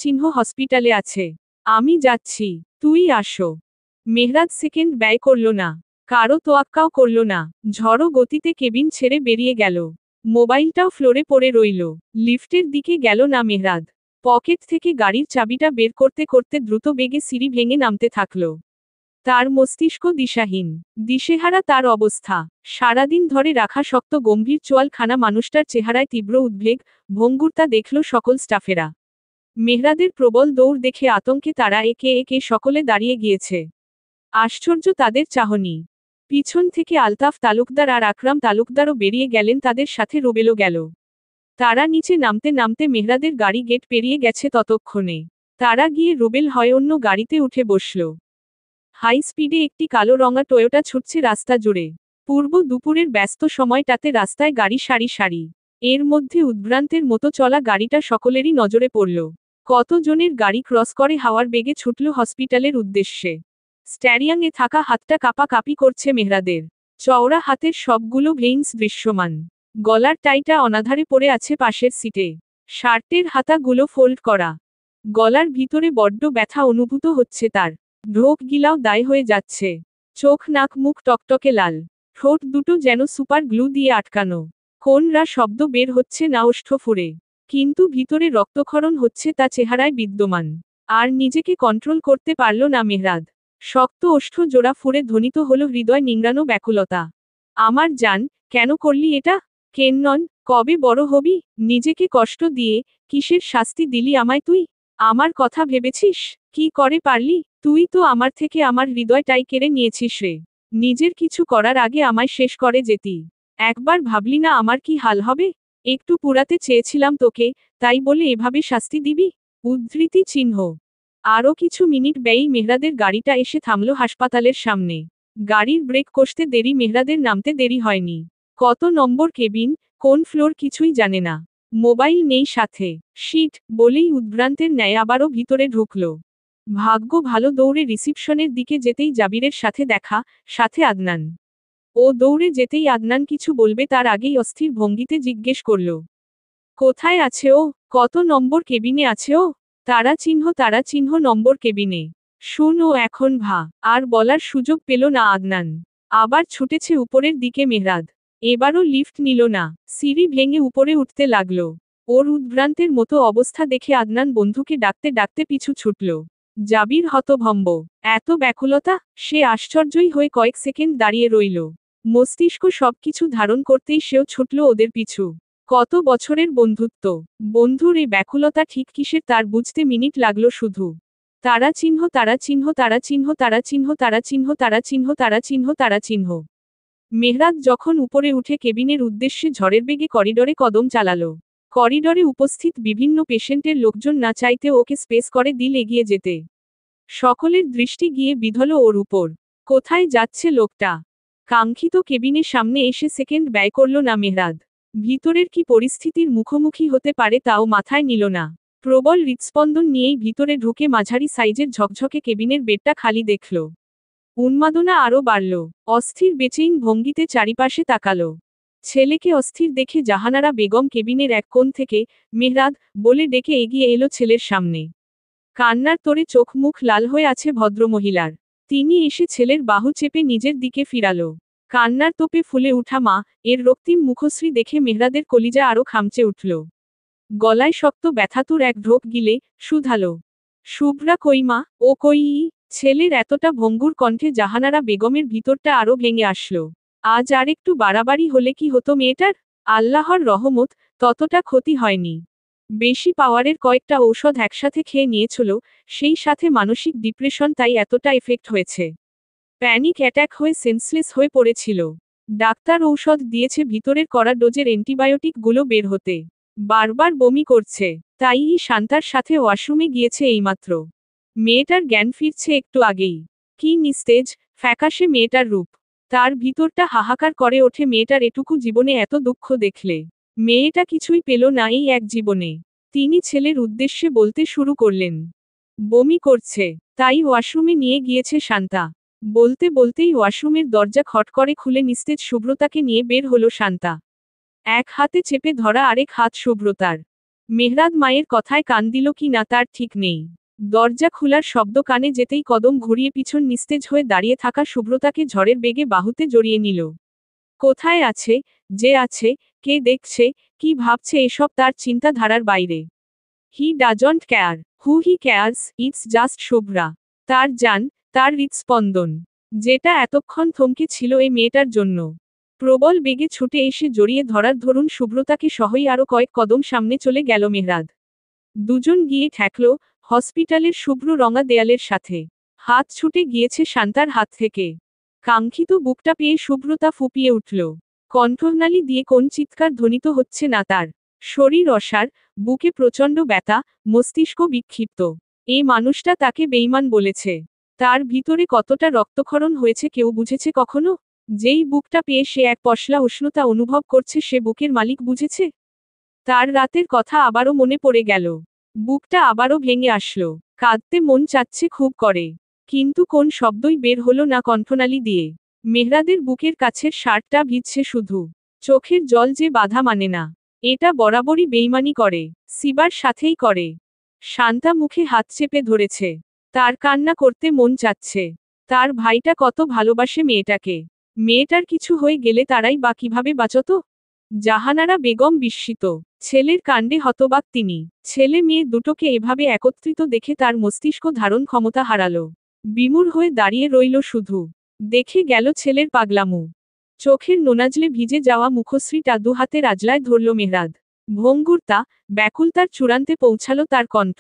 চিহ্ন হসপিটালে আছে। আমি যাচ্ছি, তুই আসো। মেহরাদ সেকেন্ড ব্যয় করল না। কারো তোয়াক্কাও করল না। ঝড়ো গতিতে কেবিন ছেড়ে বেরিয়ে গেল। মোবাইলটাও ফ্লোরে পড়ে রইল। লিফটের দিকে গেল না মেহরাদ। পকেট থেকে গাড়ির চাবিটা বের করতে করতে দ্রুত বেগে সিঁড়ি ভেঙে নামতে থাকল। তার মস্তিষ্ক দিশাহীন। দিশেহারা তার অবস্থা। সারাদিন ধরে রাখা শক্ত গম্ভীর চোয়াল খানা মানুষটার চেহারায় তীব্র উদ্বেগ, ভঙ্গুরতা দেখল সকল স্টাফেরা। মেহরাদের প্রবল দৌড় দেখে আতঙ্কে তারা একে একে সকলে দাঁড়িয়ে গিয়েছে। আশ্চর্য তাদের চাহনি। পিছন থেকে আলতাফ তালুকদার আর আকরাম তালুকদারও বেরিয়ে গেলেন, তাদের সাথে রুবেলও গেল। তারা নিচে নামতে নামতে মেহরাদের গাড়ি গেট পেরিয়ে গেছে ততক্ষণে। তারা গিয়ে রুবেল হয় অন্য গাড়িতে উঠে বসল। হাই স্পিডে একটি কালো রঙা টয়োটা ছুটছে রাস্তা জুড়ে। পূর্ব দুপুরের ব্যস্ত সময়টাতে রাস্তায় গাড়ি সারি সারি। এর মধ্যে উদ্ভ্রান্তের মতো চলা গাড়িটা সকলেরই নজরে পড়ল। কতজনের গাড়ি ক্রস করে হাওয়ার বেগে ছুটল হসপিটালের উদ্দেশ্যে। স্ট্যারিয়াংয়ে থাকা হাতটা কাঁপাকাঁপি করছে মেহরাদের। চওড়া হাতের সবগুলো ভেইনস দৃশ্যমান। গলার টাইটা অনাধারে পড়ে আছে পাশের সিটে। শার্টের হাতাগুলো ফোল্ড করা। গলার ভিতরে বড্ড ব্যথা অনুভূত হচ্ছে তার। ঢোক গিলাও দায় হয়ে যাচ্ছে। চোখ নাক মুখ টকটকে লাল। ঠোঁট দুটো যেন সুপার গ্লু দিয়ে আটকানো। কোনরা শব্দ বের হচ্ছে না ওষ্ঠ ফুঁড়ে। কিন্তু ভিতরে রক্তক্ষরণ হচ্ছে তা চেহারায় বিদ্যমান। আর নিজেকে কন্ট্রোল করতে পারল না মেহরাদ। শক্ত ওষ্ঠ জোড়া ফুঁড়ে ধ্বনিত হলো হৃদয় নিংড়ানো ব্যাকুলতা। আমার জান, কেন করলি এটা? কেনন, কবে বড় হবি? নিজেকে কষ্ট দিয়ে কিসের শাস্তি দিলি আমায় তুই? আমার কথা ভেবেছিস? কি করে পারলি? তুই তো আমার থেকে আমার হৃদয়টাই কেড়ে নিয়েছিস রে। নিজের কিছু করার আগে আমায় শেষ করে যেতি। একবার ভাবলি না আমার কি হাল হবে? একটু পুরাতে চেয়েছিলাম তোকে, তাই বলে এভাবে শাস্তি দিবি? উদ্ধৃতি চিহ্ন। আরও কিছু মিনিট ব্যয়ী মেহরাদের গাড়িটা এসে থামল হাসপাতালের সামনে। গাড়ির ব্রেক কষতে দেরি, মেহরাদের নামতে দেরি হয়নি। কত নম্বর কেবিন, কোন ফ্লোর কিছুই জানে না। মোবাইল নেই সাথে। শিট, বলেই উদ্ভ্রান্তের ন্যায় আবারও ভিতরে ঢুকল। ভাগ্য ভালো, দৌড়ে রিসিপশনের দিকে যেতেই জাবিরের সাথে দেখা, সাথে আদনান। ও দৌড়ে যেতেই আদনান কিছু বলবে তার আগেই অস্থির ভঙ্গিতে জিজ্ঞেস করল, কোথায় আছে ও? কত নম্বর কেবিনে আছে ও? তারা চিহ্ন নম্বর কেবিনে। শুন, ও এখন ভা। আর বলার সুযোগ পেল না আদনান। আবার ছুটেছে উপরের দিকে মেহরাদ। এবারও লিফট নিল না, সিঁড়ি ভেঙে উপরে উঠতে লাগল। ওর উদ্ভ্রান্তের মতো অবস্থা দেখে আদনান বন্ধুকে ডাকতে ডাকতে পিছু ছুটল। জাবির হতভম্ব। এত ব্যাকুলতা! সে আশ্চর্যই হয়ে কয়েক সেকেন্ড দাঁড়িয়ে রইল। মস্তিষ্ক সবকিছু ধারণ করতেই সেও ছুটল ওদের পিছু। কত বছরের বন্ধুত্ব! বন্ধুর এই ব্যাকুলতা ঠিক কিসের তার বুঝতে মিনিট লাগল শুধু। তারা চিহ্ন, তারা চিহ্ন, তারা চিহ্ন, তারা চিহ্ন, তারা চিহ্ন, তারা চিহ্ন, তারা চিহ্ন, তারা চিহ্ন। মেহরাদ যখন উপরে উঠে কেবিনের উদ্দেশ্যে ঝড়ের বেগে করিডরে কদম চালালো। করিডরে উপস্থিত বিভিন্ন পেশেন্টের লোকজন না চাইতে ওকে স্পেস করে দিল এগিয়ে যেতে। সকলের দৃষ্টি গিয়ে বিঁধল ওর উপর। কোথায় যাচ্ছে লোকটা? কাঙ্ক্ষিত কেবিনের সামনে এসে সেকেন্ড ব্যয় করল না মেহরাদ। ভিতরের কি পরিস্থিতির মুখোমুখি হতে পারে তাও মাথায় নিল না। প্রবল হৃৎস্পন্দন নিয়েই ভিতরে ঢুকে মাঝারি সাইজের ঝকঝকে কেবিনের বেডটা খালি দেখল। উন্মাদনা আরও বাড়ল। অস্থির বেচেইন ভঙ্গিতে চারিপাশে তাকালো। ছেলেকে অস্থির দেখে জাহানারা বেগম কেবিনের এক কোণ থেকে মেহরাদ বলে ডেকে এগিয়ে এলো ছেলের সামনে। কান্নার তোড়ে চোখ মুখ লাল হয়ে আছে ভদ্রমহিলার। তিনি এসে ছেলের বাহু চেপে নিজের দিকে ফিরালো। কান্নার তোপে ফুলে উঠা মা এর রক্তিম মুখশ্রী দেখে মেহরাদের কলিজা আরও খামচে উঠল। গলায় শক্ত ব্যথাতুর এক ঢোক গিলে শুধালো, শুভ্রা কই মা? ও কই? ছেলের এতটা ভঙ্গুর কণ্ঠে জাহানারা বেগমের ভিতরটা আরও ভেঙে আসলো। আজ আর একটু বাড়াবাড়ি হলে কি হতো মেয়েটার? আল্লাহর রহমত, ততটা ক্ষতি হয়নি। বেশি পাওয়ারের কয়েকটা ঔষধ একসাথে খেয়ে নিয়েছিল, সেই সাথে মানসিক ডিপ্রেশন, তাই এতটা এফেক্ট হয়েছে। প্যানিক অ্যাট্যাক হয়ে সেন্সলেস হয়ে পড়েছিল। ডাক্তার ঔষধ দিয়েছে ভিতরের কড়া ডোজের অ্যান্টিবায়োটিক গুলো বের হতে। বারবার বমি করছে, তাই শান্তার সাথে ওয়াশরুমে গিয়েছে এইমাত্র। মেয়েটার জ্ঞান ফিরছে একটু আগেই। কি নিস্তেজ, ফ্যাকাশে মেয়েটার রূপ। তার ভিতরটা হাহাকার করে ওঠে মেয়েটার এটুকু জীবনে এত দুঃখ দেখলে। মেয়েটা কিছুই পেল না এই এক জীবনে। তিনি ছেলের উদ্দেশ্যে বলতে শুরু করলেন, বমি করছে, তাই ওয়াশরুমে নিয়ে গিয়েছে শান্তা। বলতে বলতেই ওয়াশরুমের দরজা খট করে খুলে নিস্তেজ শুভ্রতাকে নিয়ে বের হলো শান্তা। এক হাতে চেপে ধরা আরেক হাত শুভ্রতার। মেহরাদ মায়ের কথায় কান দিল কি না তার ঠিক নেই। দরজা খোলার শব্দ কানে যেতেই কদম ঘুরিয়ে পিছন নিস্তেজ হয়ে দাঁড়িয়ে থাকা শুভ্রতাকে ঝড়ের বেগে বাহুতে জড়িয়ে নিল। কোথায় আছে, যে আছে, কে দেখছে, কি ভাবছে এসব তার চিন্তাধারার বাইরে। He doesn't care who he cares, it's just Shubhra. তার জান, তার হৃৎস্পন্দন, যেটা এতক্ষণ থমকে ছিল এই মেয়েটার জন্য। প্রবল বেগে ছুটে এসে জড়িয়ে ধরার ধরুন শুভ্রতাকে সহই আরও কয়েক কদম সামনে চলে গেল মেহরাদ। দুজন গিয়ে ঠেকল হসপিটালের শুভ্র রঙা দেয়ালের সাথে। হাত ছুটে গিয়েছে শান্তার হাত থেকে। কাঙ্ক্ষিত বুকটা পেয়ে শুভ্রতা ফুপিয়ে উঠল। কণ্ঠনালী দিয়ে কোন চিৎকার ধ্বনিত হচ্ছে না তার। শরীর অসাড়, বুকে প্রচণ্ড ব্যথা, মস্তিষ্ক বিক্ষিপ্ত। এই মানুষটা তাকে বেঈমান বলেছে। তার ভিতরে কতটা রক্তক্ষরণ হয়েছে কেউ বুঝেছে কখনো? যেই বুকটা পেয়ে সে এক পশলা উষ্ণতা অনুভব করছে সে বুকের মালিক বুঝেছে? তার রাতের কথা আবারও মনে পড়ে গেল। বুকটা আবারও ভেঙে আসলো। কাঁদতে মন চাচ্ছে খুব করে। কিন্তু কোন শব্দই বের হলো না কণ্ঠনালী দিয়ে। মেহরাদের বুকের কাছের শার্টটা ভিজছে শুধু। চোখের জল যে বাধা মানে না। এটা বরাবরই বেইমানি করে, সিবার সাথেই করে। শান্তা মুখে হাত চেপে ধরেছে। তার কান্না করতে মন চাচ্ছে। তার ভাইটা কত ভালোবাসে মেয়েটাকে। মেয়েটার কিছু হয়ে গেলে তারাই বা কিভাবে বাঁচত? জাহানারা বেগম বিস্মিত। ছেলের কাণ্ডে হতবাক তিনি। ছেলে মেয়ে দুটোকে এভাবে একত্রিত দেখে তার মস্তিষ্ক ধারণ ক্ষমতা হারালো। বিমূঢ় হয়ে দাঁড়িয়ে রইল শুধু। দেখে গেল ছেলের পাগলামো। চোখের নোনাজলে ভিজে যাওয়া মুখশ্রীটা দুহাতের আজলায় ধরল মেহরাদ। ভঙ্গুরতা, ব্যাকুলতার চূড়ান্তে পৌঁছালো তার কণ্ঠ।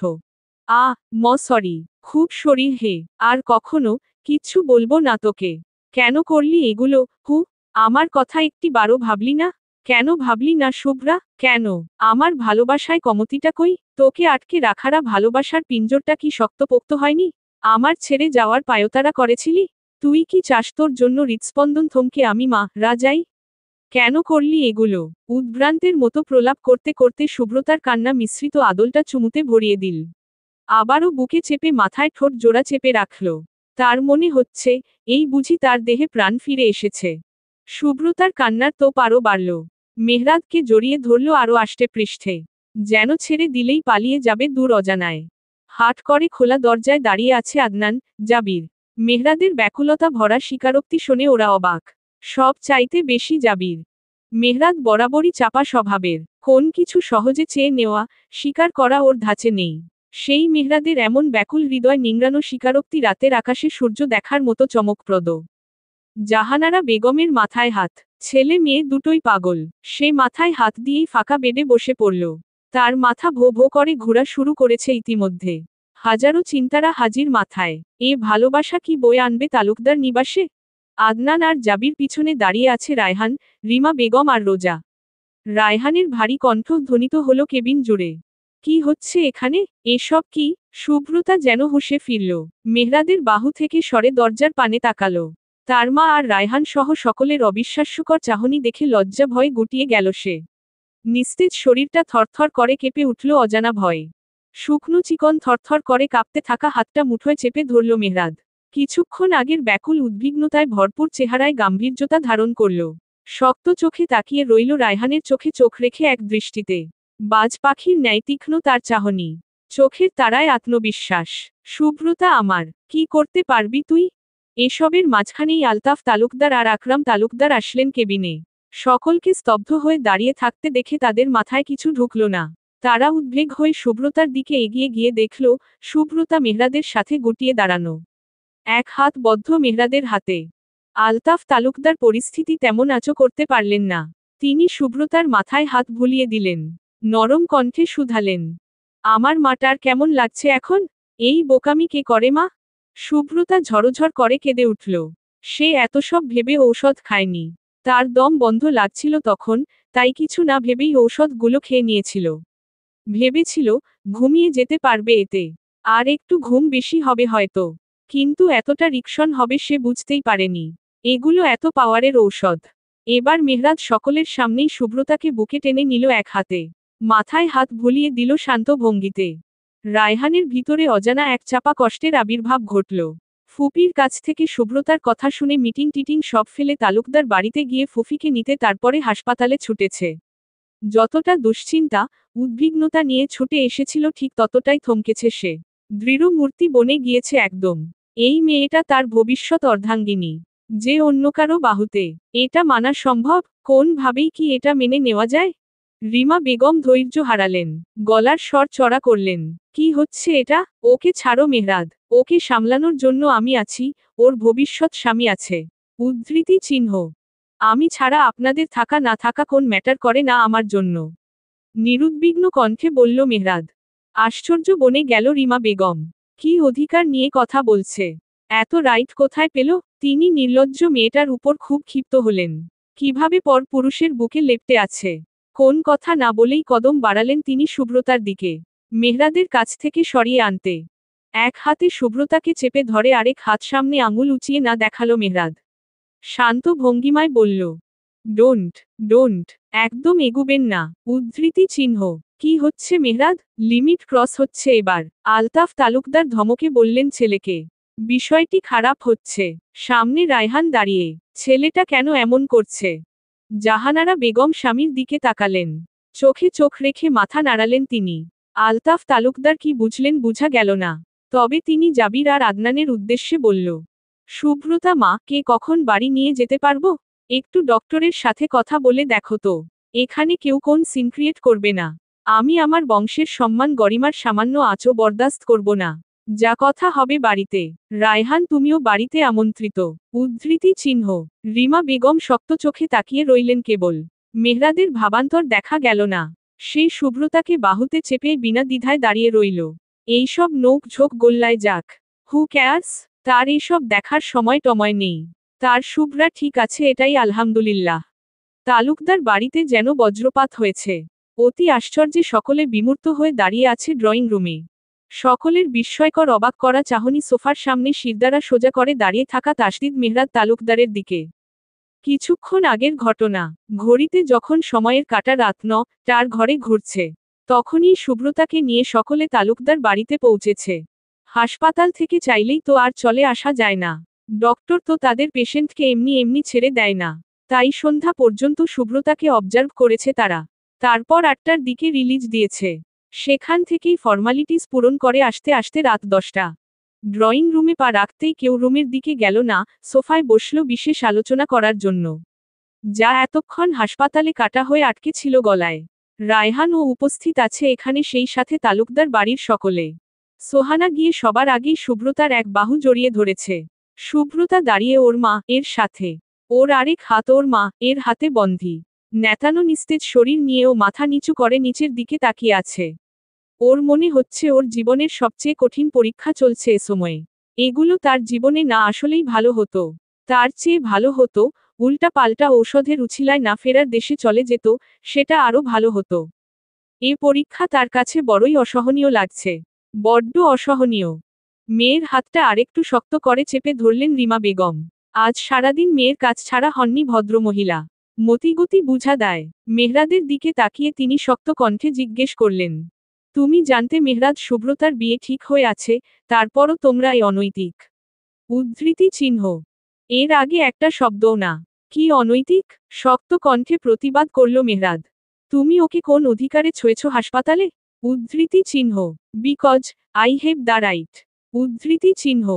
সরি। খুব সরি হে, আর কখনো কিচ্ছু বলবো না তোকে। কেন করলি এগুলো? আমার কথা একটি বারও ভাবলি না? কেন ভাবলি না শুভ্রা? কেন? আমার ভালোবাসায় কমতিটা কই? তোকে আটকে রাখারা ভালোবাসার পিঞ্জরটা কি শক্তপোক্ত হয়নি? আমার ছেড়ে যাওয়ার পায়তারা করেছিলি? তুই কি চাস তোর জন্য হৃৎস্পন্দন থমকে আমি মারা যাই? কেন করলি এগুলো? উদ্ভ্রান্তের মতো প্রলাপ করতে করতে শুভ্রতার কান্না মিশ্রিত আদলটা চুমুতে ভরিয়ে দিল। আবারও বুকে চেপে মাথায় ঠোঁট জোড়া চেপে রাখল। তার মনে হচ্ছে, এই বুঝি তার দেহে প্রাণ ফিরে এসেছে। শুভ্রতার কান্নার তোপ আরও বাড়ল। মেহরাদকে জড়িয়ে ধরল আরও আষ্টে পৃষ্ঠে। যেন ছেড়ে দিলেই পালিয়ে যাবে দূর অজানায়। হাট করে খোলা দরজায় দাঁড়িয়ে আছে আদনান, জাবির। মেহরাদের ব্যাকুলতা ভরা স্বীকারোক্তি শুনে ওরা অবাক। সব চাইতে বেশি জাবির। মেহরাদ বরাবরই চাপা স্বভাবের। কোন কিছু সহজে চেয়ে নেওয়া, স্বীকার করা ওর ধাঁচে নেই। সেই মেহরাদের এমন ব্যাকুল হৃদয় নিংড়ানো স্বীকারোক্তি রাতের আকাশে সূর্য দেখার মতো চমকপ্রদ। জাহানারা বেগমের মাথায় হাত। ছেলে মেয়ে দুটোই পাগল। সে মাথায় হাত দিয়েই ফাঁকা বেডে বসে পড়ল। তার মাথা ভো ভো করে ঘোরা শুরু করেছে ইতিমধ্যে। হাজারো চিন্তারা হাজির মাথায়। এ ভালোবাসা কি বয়ে আনবে তালুকদার নিবাসে? আদনান আর জাবির পিছনে দাঁড়িয়ে আছে রায়হান, রিমা বেগম আর রোজা। রায়হানের ভারী কণ্ঠ ধ্বনিত হলো কেবিন জুড়ে। কি হচ্ছে এখানে? এসব কি? শুভ্রতা যেন হুঁশে ফিরল। মেহরাদের বাহু থেকে সরে দরজার পানে তাকালো। তার মা আর রায়হান সহ সকলের অবিশ্বাস্যকর চাহনি দেখে লজ্জা ভয়ে গুটিয়ে গেল সে। নিস্তেজ শরীরটা থরথর করে কেঁপে উঠল অজানা ভয়ে। শুকনো চিকন থরথর করে কাঁপতে থাকা হাতটা মুঠোয় চেপে ধরল মেহরাদ। কিছুক্ষণ আগের ব্যাকুল উদ্বিগ্নতায় ভরপুর চেহারায় গাম্ভীর্যতা ধারণ করল। শক্ত চোখে তাকিয়ে রইল রায়হানের চোখে চোখ রেখে এক দৃষ্টিতে। বাজ পাখির ন্যায় তীক্ষ্ণ তার চাহনি। চোখের তারায় আত্মবিশ্বাস। শুভ্রতা আমার, কি করতে পারবি তুই? এসবের মাঝখানেই আলতাফ তালুকদার আর আকরাম তালুকদার আসলেন কেবিনে। সকলকে স্তব্ধ হয়ে দাঁড়িয়ে থাকতে দেখে তাদের মাথায় কিছু ঢুকল না। তারা উদ্বেগ হয়ে শুভ্রতার দিকে এগিয়ে গিয়ে দেখল, শুভ্রতা মেহরাদের সাথে গুটিয়ে দাঁড়ানো। এক হাত বদ্ধ মেহরাদের হাতে। আলতাফ তালুকদার পরিস্থিতি তেমন আঁচো করতে পারলেন না। তিনি শুভ্রতার মাথায় হাত বুলিয়ে দিলেন। নরম কণ্ঠে শুধালেন, আমার মাটার কেমন লাগছে এখন? এই বোকামি কে করে মা? শুভ্রতা ঝরঝর করে কেঁদে উঠল। সে এত সব ভেবে ঔষধ খায়নি। তার দম বন্ধ লাগছিল তখন, তাই কিছু না ভেবেই ঔষধগুলো খেয়ে নিয়েছিল। ভেবেছিল, ঘুমিয়ে যেতে পারবে এতে। আর একটু ঘুম বেশি হবে হয়তো। কিন্তু এতটা রিকশন হবে সে বুঝতেই পারেনি। এগুলো এত পাওয়ারের ঔষধ। এবার মেহরাদ সকলের সামনেই শুভ্রতাকে বুকে টেনে নিল এক হাতে। মাথায় হাত ভুলিয়ে দিল শান্ত ভঙ্গিতে। রায়হানের ভিতরে অজানা এক চাপা কষ্টের আবির্ভাব ঘটল। ফুপির কাছ থেকে শুভ্রতার কথা শুনে মিটিং টিটিং সব ফেলে তালুকদার বাড়িতে গিয়ে ফুফিকে নিতে তারপরে হাসপাতালে ছুটেছে। যতটা দুশ্চিন্তা, উদ্বিগ্নতা নিয়ে ছুটে এসেছিল ঠিক ততটাই থমকেছে সে। দৃঢ় মূর্তি বনে গিয়েছে একদম। এই মেয়েটা তার ভবিষ্যৎ অর্ধাঙ্গিনী। যে অন্য কারো বাহুতে। এটা মানা সম্ভব? কোনভাবেই কি এটা মেনে নেওয়া যায়? রিমা বেগম ধৈর্য হারালেন। গলার স্বর চড়া করলেন। কি হচ্ছে এটা? ওকে ছাড়ো মেহরাদ। ওকে সামলানোর জন্য আমি আছি, ওর ভবিষ্যৎ স্বামী আছে। উদ্ধৃতি চিহ্ন। আমি ছাড়া আপনাদের থাকা না থাকা কোন ম্যাটার করে না আমার জন্য। নিরুদ্বিগ্ন কণ্ঠে বলল মেহরাদ। আশ্চর্য বনে গেল রিমা বেগম। কি অধিকার নিয়ে কথা বলছে? এত রাইট কোথায় পেল? তিনি নির্লজ্জ মেয়েটার উপর খুব ক্ষিপ্ত হলেন। কিভাবে পর পুরুষের বুকে লেপ্টে আছে? কোন কথা না বলেই কদম বাড়ালেন তিনি শুভ্রতার দিকে। মেহরাদের কাছ থেকে সরিয়ে আনতে। এক হাতে শুভ্রতাকে চেপে ধরে আরেক হাত সামনে আঙুল উঁচিয়ে না দেখালো মেহরাদ। শান্ত ভঙ্গিমায় বলল, ডোন্ট, ডোন্ট, একদম এগুবেন না। উদ্ধৃতি চিহ্ন। কি হচ্ছে মেহরাদ? লিমিট ক্রস হচ্ছে এবার। আলতাফ তালুকদার ধমকে বললেন ছেলেকে। বিষয়টি খারাপ হচ্ছে। সামনে রায়হান দাঁড়িয়ে। ছেলেটা কেন এমন করছে? জাহানারা বেগম স্বামীর দিকে তাকালেন। চোখে চোখ রেখে মাথা নাড়ালেন তিনি। আলতাফ তালুকদার কি বুঝলেন বুঝা গেল না। তবে তিনি জাবির আর আদনানের উদ্দেশ্যে বলল, শুভ্রতা মা কে কখন বাড়ি নিয়ে যেতে পারবো? একটু ডক্টরের সাথে কথা বলে দেখো তো। এখানে কেউ কোন সিন ক্রিয়েট করবে না। আমি আমার বংশের সম্মান গরিমার সামান্য আঁচও বরদাস্ত করব না। যা কথা হবে বাড়িতে। রায়হান তুমিও বাড়িতে আমন্ত্রিত। উদ্ধৃতি চিহ্ন। রিমা বেগম শক্ত চোখে তাকিয়ে রইলেন কেবল। মেহরাদের ভাবান্তর দেখা গেল না। সেই শুভ্রতাকে বাহুতে চেপে বিনা দ্বিধায় দাঁড়িয়ে রইল। এইসব নৌক ঝোঁক গোল্লায় যাক। হু ক্যায়ার্স? তার এইসব দেখার সময় টময় নেই। তার শুভ্রা ঠিক আছে এটাই আলহামদুলিল্লাহ। তালুকদার বাড়িতে যেন বজ্রপাত হয়েছে। অতি আশ্চর্যে সকলে বিমূর্ত হয়ে দাঁড়িয়ে আছে ড্রয়িং রুমে। সকলের বিস্ময়কর অবাক করা চাহনি সোফার সামনে শিরদাঁড়া সোজা করে দাঁড়িয়ে থাকা তাসদিদ মেহরাদ তালুকদারের দিকে। কিছুক্ষণ আগের ঘটনা। ঘড়িতে যখন সময়ের কাঁটা রাত ৯টার ঘরে ঘুরছে, তখনই শুভ্রতাকে নিয়ে সকলে তালুকদার বাড়িতে পৌঁছেছে। হাসপাতাল থেকে চাইলেই তো আর চলে আসা যায় না। ডক্টর তো তাদের পেশেন্টকে এমনি এমনি ছেড়ে দেয় না। তাই সন্ধ্যা পর্যন্ত শুভ্রতাকে অবজার্ভ করেছে তারা। তারপর ৮টার দিকে রিলিজ দিয়েছে। সেখান থেকেই ফর্মালিটিস পূরণ করে আসতে আসতে রাত ১০টা। ড্রয়িং রুমে পা রাখতেই কেউ রুমের দিকে গেল না, সোফায় বসল বিশেষ আলোচনা করার জন্য। যা এতক্ষণ হাসপাতালে কাটা হয়ে আটকে ছিল গলায়। রায়হানও উপস্থিত আছে এখানে, সেই সাথে তালুকদার বাড়ির সকলে। সোহানা গিয়ে সবার আগেই শুভ্রতার এক বাহু জড়িয়ে ধরেছে। শুভ্রতা দাঁড়িয়ে ওর মা এর সাথে। ওর আরেক হাত ওর মা এর হাতে বন্ধি। নেতানো নিস্তেজ শরীর নিয়েও মাথা নিচু করে নিচের দিকে তাকিয়ে আছে। ওর মনে হচ্ছে ওর জীবনের সবচেয়ে কঠিন পরীক্ষা চলছে এ সময়ে। এগুলো তার জীবনে না আসলেই ভালো হতো। তার চেয়ে ভালো হতো, উল্টা পাল্টা ঔষধের উছিলায় না ফেরার দেশে চলে যেত, সেটা আরও ভালো হতো। এ পরীক্ষা তার কাছে বড়ই অসহনীয় লাগছে। বড্ড অসহনীয়। মেয়ের হাতটা আরেকটু শক্ত করে চেপে ধরলেন রিমা বেগম। আজ সারাদিন মেয়ের কাছ ছাড়া হননি ভদ্রমহিলা। মতিগতি বুঝা দেয়। মেহরাদের দিকে তাকিয়ে তিনি শক্ত কণ্ঠে জিজ্ঞেস করলেন, তুমি জানতে মেহরাদ শুভ্রতার বিয়ে ঠিক হয়ে আছে, তারপরও তোমরা এই অনৈতিক? উদ্ধৃতি চিহ্ন। এর আগে একটা শব্দও না। কি অনৈতিক? শক্ত কণ্ঠে প্রতিবাদ করল মেহরাদ। তুমি ওকে কোন অধিকারে ছুঁয়েছ হাসপাতালে? উদ্ধৃতি চিহ্ন। Because I have the right. উদ্ধৃতি চিহ্ন।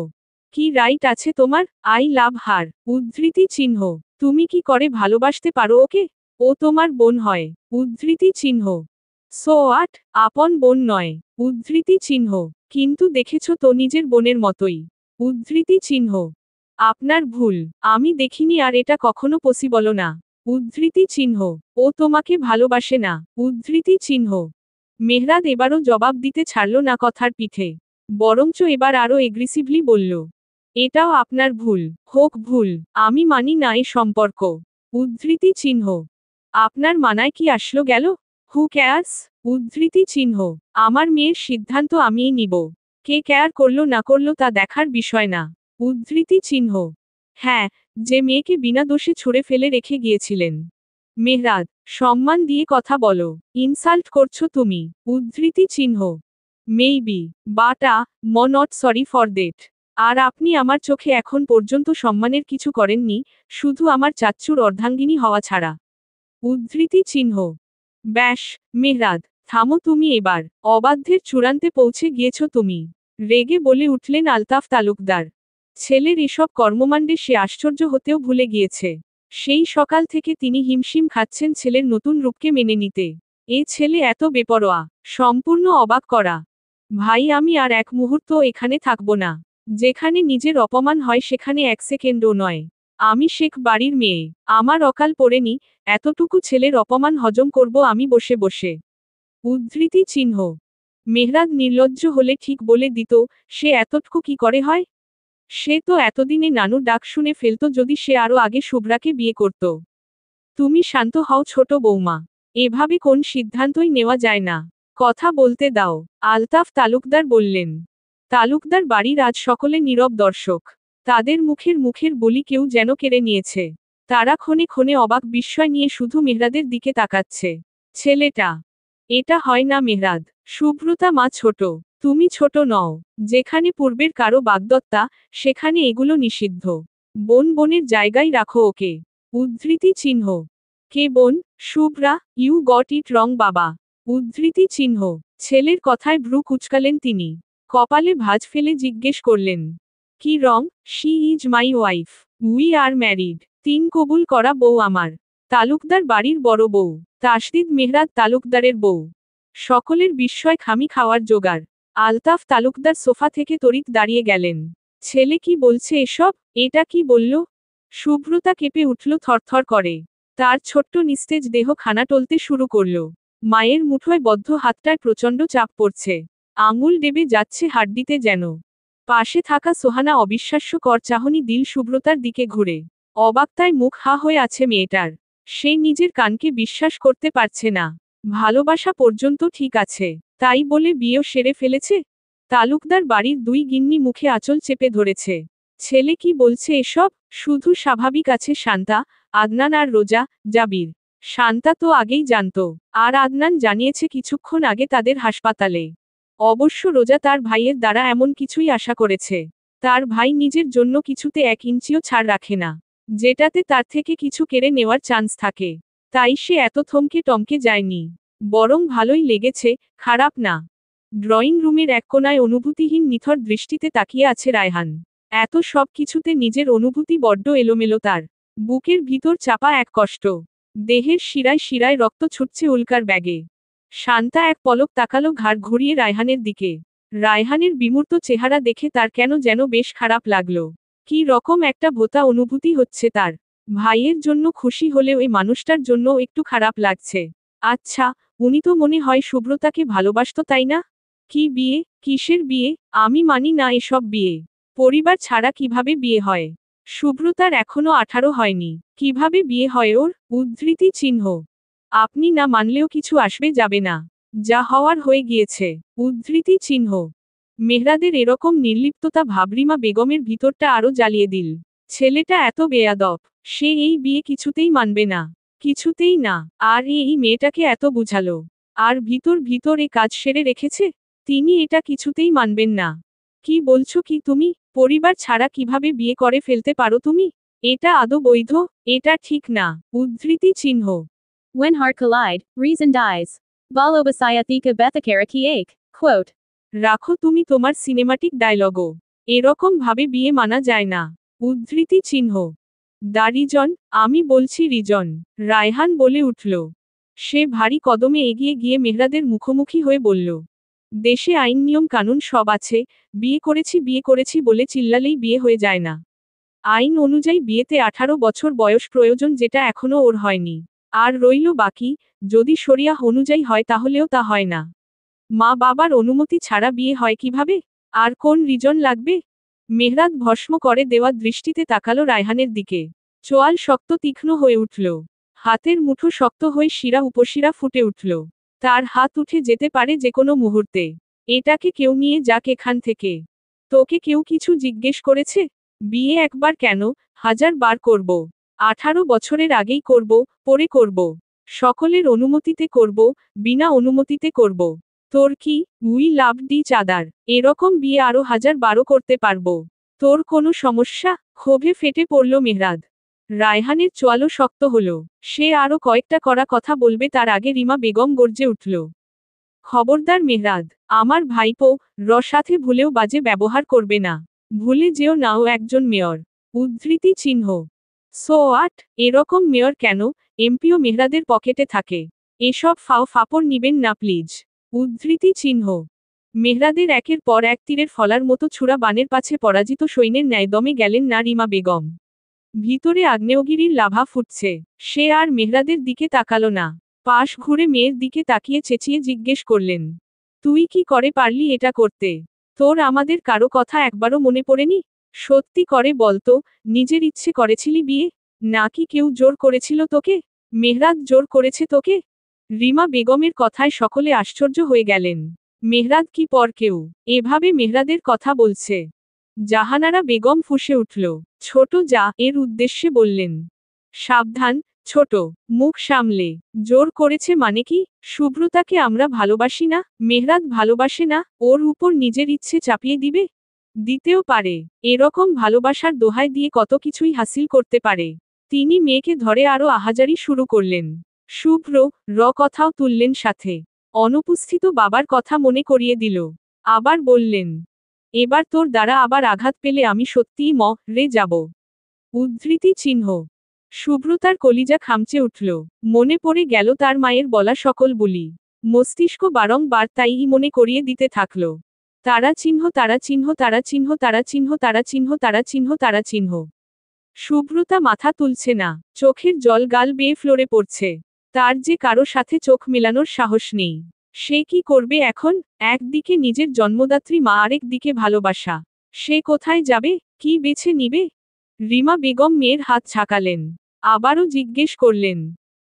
কি রাইট আছে তোমার? আই লাভ হার। উদ্ধৃতি চিহ্ন। তুমি কি করে ভালোবাসতে পারো ওকে? ও তোমার বোন হয়। উদ্ধৃতি চিহ্ন। So what? আপন বোন নয়। উদ্ধৃতি চিহ্ন। কিন্তু দেখেছ তো নিজের বোনের মতোই। উদ্ধৃতি চিহ্ন। আপনার ভুল। আমি দেখিনি আর এটা কখনো পসিবল না। উদ্ধৃতি চিহ্ন। ও তোমাকে ভালোবাসে না। উদ্ধৃতি চিহ্ন। মেহরাদ এবারও জবাব দিতে ছাড়ল না কথার পিঠে। বরঞ্চ এবার আরও এগ্রেসিভলি বলল, এটাও আপনার ভুল। হোক ভুল, আমি মানি না এ সম্পর্ক। উদ্ধৃতি চিহ্ন। আপনার মানায় কি আসলো গেল? হু ক্যায়ার্স? উদ্ধৃতি চিহ্ন। আমার মেয়ের সিদ্ধান্ত আমিই নিব। কে কেয়ার করলো না করলো তা দেখার বিষয় না। উদ্ধৃতি চিহ্ন। হ্যাঁ, যে মেয়েকে বিনা দোষে ছুঁড়ে ফেলে রেখে গিয়েছিলেন। মেহরাদ, সম্মান দিয়ে কথা বলো। ইনসাল্ট করছো তুমি। উদ্ধৃতি চিহ্ন। Maybe, but not sorry for that. আর আপনি আমার চোখে এখন পর্যন্ত সম্মানের কিছু করেননি, শুধু আমার চাচ্চুর অর্ধাঙ্গিনী হওয়া ছাড়া। উদ্ধৃতি চিহ্ন। ব্যাস, মেহরাদ, থামো তুমি এবার। অবাধ্যের চূড়ান্তে পৌঁছে গিয়েছ তুমি। রেগে বলে উঠলেন আলতাফ তালুকদার। ছেলের এসব কর্মমাণ্ডে সে আশ্চর্য হতেও ভুলে গিয়েছে। সেই সকাল থেকে তিনি হিমশিম খাচ্ছেন ছেলের নতুন রূপকে মেনে নিতে। এ ছেলে এত বেপরোয়া, সম্পূর্ণ অবাক করা। ভাই আমি আর এক মুহূর্ত এখানে থাকব না। যেখানে নিজের অপমান হয় সেখানে এক সেকেন্ডও নয়। আমি শেখ বাড়ির মেয়ে। আমার অকাল পড়েনি, এতটুকু ছেলের অপমান হজম করব আমি বসে বসে। উদ্ধৃতি চিহ্ন। মেহরাদ নির্লজ্জ হলে ঠিক বলে দিত, সে এতটুকু কি করে হয়? সে তো এতদিনে নানুর ডাক শুনে ফেলত যদি সে আরও আগে শুভ্রাকে বিয়ে করত। তুমি শান্ত হও ছোট বৌমা। এভাবে কোন সিদ্ধান্তই নেওয়া যায় না। কথা বলতে দাও। আলতাফ তালুকদার বললেন। তালুকদার বাড়ির আজ সকলে নীরব দর্শক। তাদের মুখের বুলি কেউ যেন কেড়ে নিয়েছে। তারা ক্ষণে ক্ষণে অবাক বিস্ময় নিয়ে শুধু মেহরাদের দিকে তাকাচ্ছে। ছেলেটা। এটা হয় না মেহরাদ। শুভ্রতা মা ছোট। তুমি ছোট নও। যেখানে পূর্বের কারো বাগদত্তা, সেখানে এগুলো নিষিদ্ধ। বোন বোনের জায়গায় রাখো ওকে। উদ্ধৃতি চিহ্ন। কে বোন? শুভ্রা, ইউ গট ইট রং বাবা। উদ্ধৃতি চিহ্ন। ছেলের কথায় ভ্রু কুচকালেন তিনি। কপালে ভাঁজ ফেলে জিজ্ঞেস করলেন, কি রং? She is my wife. We are married. তিন কবুল করা বউ আমার। তালুকদার বাড়ির বড় বউ। তাসদিদ মেহরাদ তালুকদারের বউ। সকলের বিস্ময় খামি খাওয়ার জোগাড়। আলতাফ তালুকদার সোফা থেকে তড়িৎ দাঁড়িয়ে গেলেন। ছেলে কি বলছে এসব? এটা কি বলল? শুভ্রতা কেঁপে উঠল থরথর করে। তার ছোট্ট নিস্তেজ দেহ খানা টলতে শুরু করল। মায়ের মুঠোয় বদ্ধ হাতটায় প্রচণ্ড চাপ পড়ছে। আঙুল ডেবে যাচ্ছে হাড্ডিতে যেন। পাশে থাকা সোহানা অবিশ্বাস্যকর চাহনি দিল শুভ্রতার দিকে ঘুরে। অবাকতায় মুখ হা হয়ে আছে মেয়েটার। সে নিজের কানকে বিশ্বাস করতে পারছে না। ভালোবাসা পর্যন্ত ঠিক আছে, তাই বলে বিয়েও সেরে ফেলেছে? তালুকদার বাড়ির দুই গিন্নি মুখে আঁচল চেপে ধরেছে। ছেলে কি বলছে এসব? শুধু স্বাভাবিক আছে শান্তা, আদনান আর রোজা, জাবির। শান্তা তো আগেই জানতো, আর আদনান জানিয়েছে কিছুক্ষণ আগে তাদের হাসপাতালে। অবশ্য রোজা তার ভাইয়ের দ্বারা এমন কিছুই আশা করেছে। তার ভাই নিজের জন্য কিছুতে 1 ইঞ্চিও ছাড় রাখে না, যেটাতে তার থেকে কিছু কেড়ে নেওয়ার চান্স থাকে। তাই সে এত থমকে টমকে যায়নি, বরং ভালোই লেগেছে, খারাপ না। ড্রয়িং রুমের এক কোনায় অনুভূতিহীন নিথর দৃষ্টিতে তাকিয়ে আছে রায়হান। এত সব কিছুতে নিজের অনুভূতি বড্ড এলোমেলো তার। বুকের ভিতর চাপা এক কষ্ট। দেহের শিরায় শিরায় রক্ত ছুটছে উল্কার ব্যাগে। শান্তা এক পলক তাকালো ঘাড় ঘুরিয়ে রায়হানের দিকে। রায়হানের বিমূর্ত চেহারা দেখে তার কেন যেন বেশ খারাপ লাগলো। কি রকম একটা ভোঁতা অনুভূতি হচ্ছে তার। ভাইয়ের জন্য খুশি হলেও এই মানুষটার জন্য একটু খারাপ লাগছে। আচ্ছা, উনি তো মনে হয় শুভ্রতাকে ভালোবাসত, তাই না? কি বিয়ে? কিসের বিয়ে? আমি মানি না এসব বিয়ে। পরিবার ছাড়া কিভাবে বিয়ে হয়? শুভ্রতার এখনো 18 হয়নি, কিভাবে বিয়ে হয় ওর? উদ্ধৃতি চিহ্ন। আপনি না মানলেও কিছু আসবে যাবে না। যা হওয়ার হয়ে গিয়েছে। উদ্ধৃতি চিহ্ন। মেহরাদের এরকম নির্লিপ্ততা ভাবরিমা বেগমের ভিতরটা আরো জ্বালিয়ে দিল। ছেলেটা এত বেয়াদব। সে এই বিয়ে কিছুতেই মানবে না। কিছুতেই না। আর এই মেয়েটাকে এত বুঝালো। আর ভিতর ভিতর এ কাজ সেরে রেখেছে। তিনি এটা কিছুতেই মানবেন না। কি বলছো কি তুমি? পরিবার ছাড়া কিভাবে বিয়ে করে ফেলতে পারো তুমি? এটা আদৌ বৈধ? এটা ঠিক না। উদ্ধৃতি চিহ্ন। When heart collide, reason dies. Balobasyathika Bethakara ki ache. Quote. রাখো তুমি তোমার সিনেমাটিক ডায়লগও। এরকম ভাবে বিয়ে মানা যায় না। উদ্ধৃতি চিহ্ন। দা রিজন, আমি বলছি রিজন। রায়হান বলে উঠল। সে ভারী কদমে এগিয়ে গিয়ে মেহরাদের মুখোমুখি হয়ে বলল। দেশে আইন নিয়ম কানুন সব আছে, বিয়ে করেছি বলে চিল্লালেই বিয়ে হয়ে যায় না। আইন অনুযায়ী বিয়েতে 18 বছর বয়স প্রয়োজন, যেটা এখনো ওর হয়নি। আর রইল বাকি, যদি শরিয়াহ অনুযায়ী হয় তাহলেও তা হয় না। মা বাবার অনুমতি ছাড়া বিয়ে হয় কিভাবে? আর কোন রিজন লাগবে? মেহরাদ ভস্ম করে দেওয়া দৃষ্টিতে তাকালো রায়হানের দিকে। চোয়াল শক্ত তীক্ষ্ণ হয়ে উঠল। হাতের মুঠো শক্ত হয়ে শিরা উপশিরা ফুটে উঠল। তার হাত উঠে যেতে পারে যে কোনো মুহূর্তে। এটাকে কেউ নিয়ে যাক এখান থেকে। তোকে কেউ কিছু জিজ্ঞেস করেছে? বিয়ে একবার কেন, 1000 বার করব। 18 বছরের আগেই করব, পরে করব। সকলের অনুমতিতে করব, বিনা অনুমতিতে করব। তোর কি, উই লাভ ইচ আদার। এরকম বিয়ে আরো 1000 বারও করতে পারবো। তোর কোনো সমস্যা? ক্ষোভে ফেটে পড়ল মেহরাদ। রায়হানের চোয়ালও শক্ত হলো। সে আরো কয়েকটা কড়া কথা বলবে তার আগে রিমা বেগম গর্জে উঠল। খবরদার মেহরাদ, আমার ভাইপো, সাথে ভুলেও বাজে ব্যবহার করবে না। ভুলে যেও নাও একজন মেয়র। উদ্ধৃতি চিহ্ন। সো আট, এরকম মেয়র কেন, এমপিও মেহরাদের পকেটে থাকে। এসব ফাও ফাপড় নিবেন না প্লিজ। উদ্ধৃতি চিহ্ন। মেহরাদের একের পর এক তীরের ফলার মতো ছুরা বানের পাছে পরাজিত সৈন্যের ন্যায় দমে গেলেন না রিমা বেগম। ভিতরে আগ্নেয়গিরির লাভা ফুটছে। সে আর মেহরাদের দিকে তাকালো না। পাশ ঘুরে মেয়ের দিকে তাকিয়ে চেঁচিয়ে জিজ্ঞেস করলেন। তুই কি করে পারলি এটা করতে? তোর আমাদের কারো কথা একবারও মনে পড়েনি? সত্যি করে বলতো, নিজের ইচ্ছে করেছিলি বিয়ে? নাকি কেউ জোর করেছিল তোকে? মেহরাদ জোর করেছে তোকে? রিমা বেগমের কথায় সকলে আশ্চর্য হয়ে গেলেন। মেহরাদ কি পর কেউ? এভাবে মেহরাদের কথা বলছে? জাহানারা বেগম ফুঁসে উঠল। ছোট যা, এর উদ্দেশ্যে বললেন। সাবধান, ছোট, মুখ সামলে। জোর করেছে মানে কি? শুভ্রতাকে আমরা ভালোবাসি না? মেহরাদ ভালোবাসে না? ওর উপর নিজের ইচ্ছে চাপিয়ে দিবে? দিতেও পারে। এরকম ভালোবাসার দোহাই দিয়ে কত কিছুই হাসিল করতে পারে। তিনি মেয়েকে ধরে আরো আহাজারি শুরু করলেন। শুভ্র, কথাও তুললেন সাথে। অনুপস্থিত বাবার কথা মনে করিয়ে দিল। আবার বললেন। এবার তোর দ্বারা আবার আঘাত পেলে আমি সত্যিই রে যাব। উদ্ধৃতি চিহ্ন। সুব্রতার কলিজা খামচে উঠল। মনে পড়ে গেল তার মায়ের বলা সকল বুলি। মস্তিষ্ক বারংবার তাই মনে করিয়ে দিতে থাকল। তারা চিহ্ন, তারা চিহ্ন, তারা চিহ্ন, তারা চিহ্ন, তারা চিহ্ন, তারা চিহ্ন, তারা চিহ্ন। সুব্রতা মাথা তুলছে না, চোখের জল গাল বেয়ে ফ্লোরে পড়ছে। তার যে কারো সাথে চোখ মেলানোর সাহস নেই। সে কি করবে এখন? একদিকে নিজের জন্মদাত্রী মা, আরেক দিকে ভালোবাসা। সে কোথায় যাবে? কি বেছে নিবে? রিমা বেগম মেয়ের হাত ঝাঁকালেন। আবারও জিজ্ঞেস করলেন,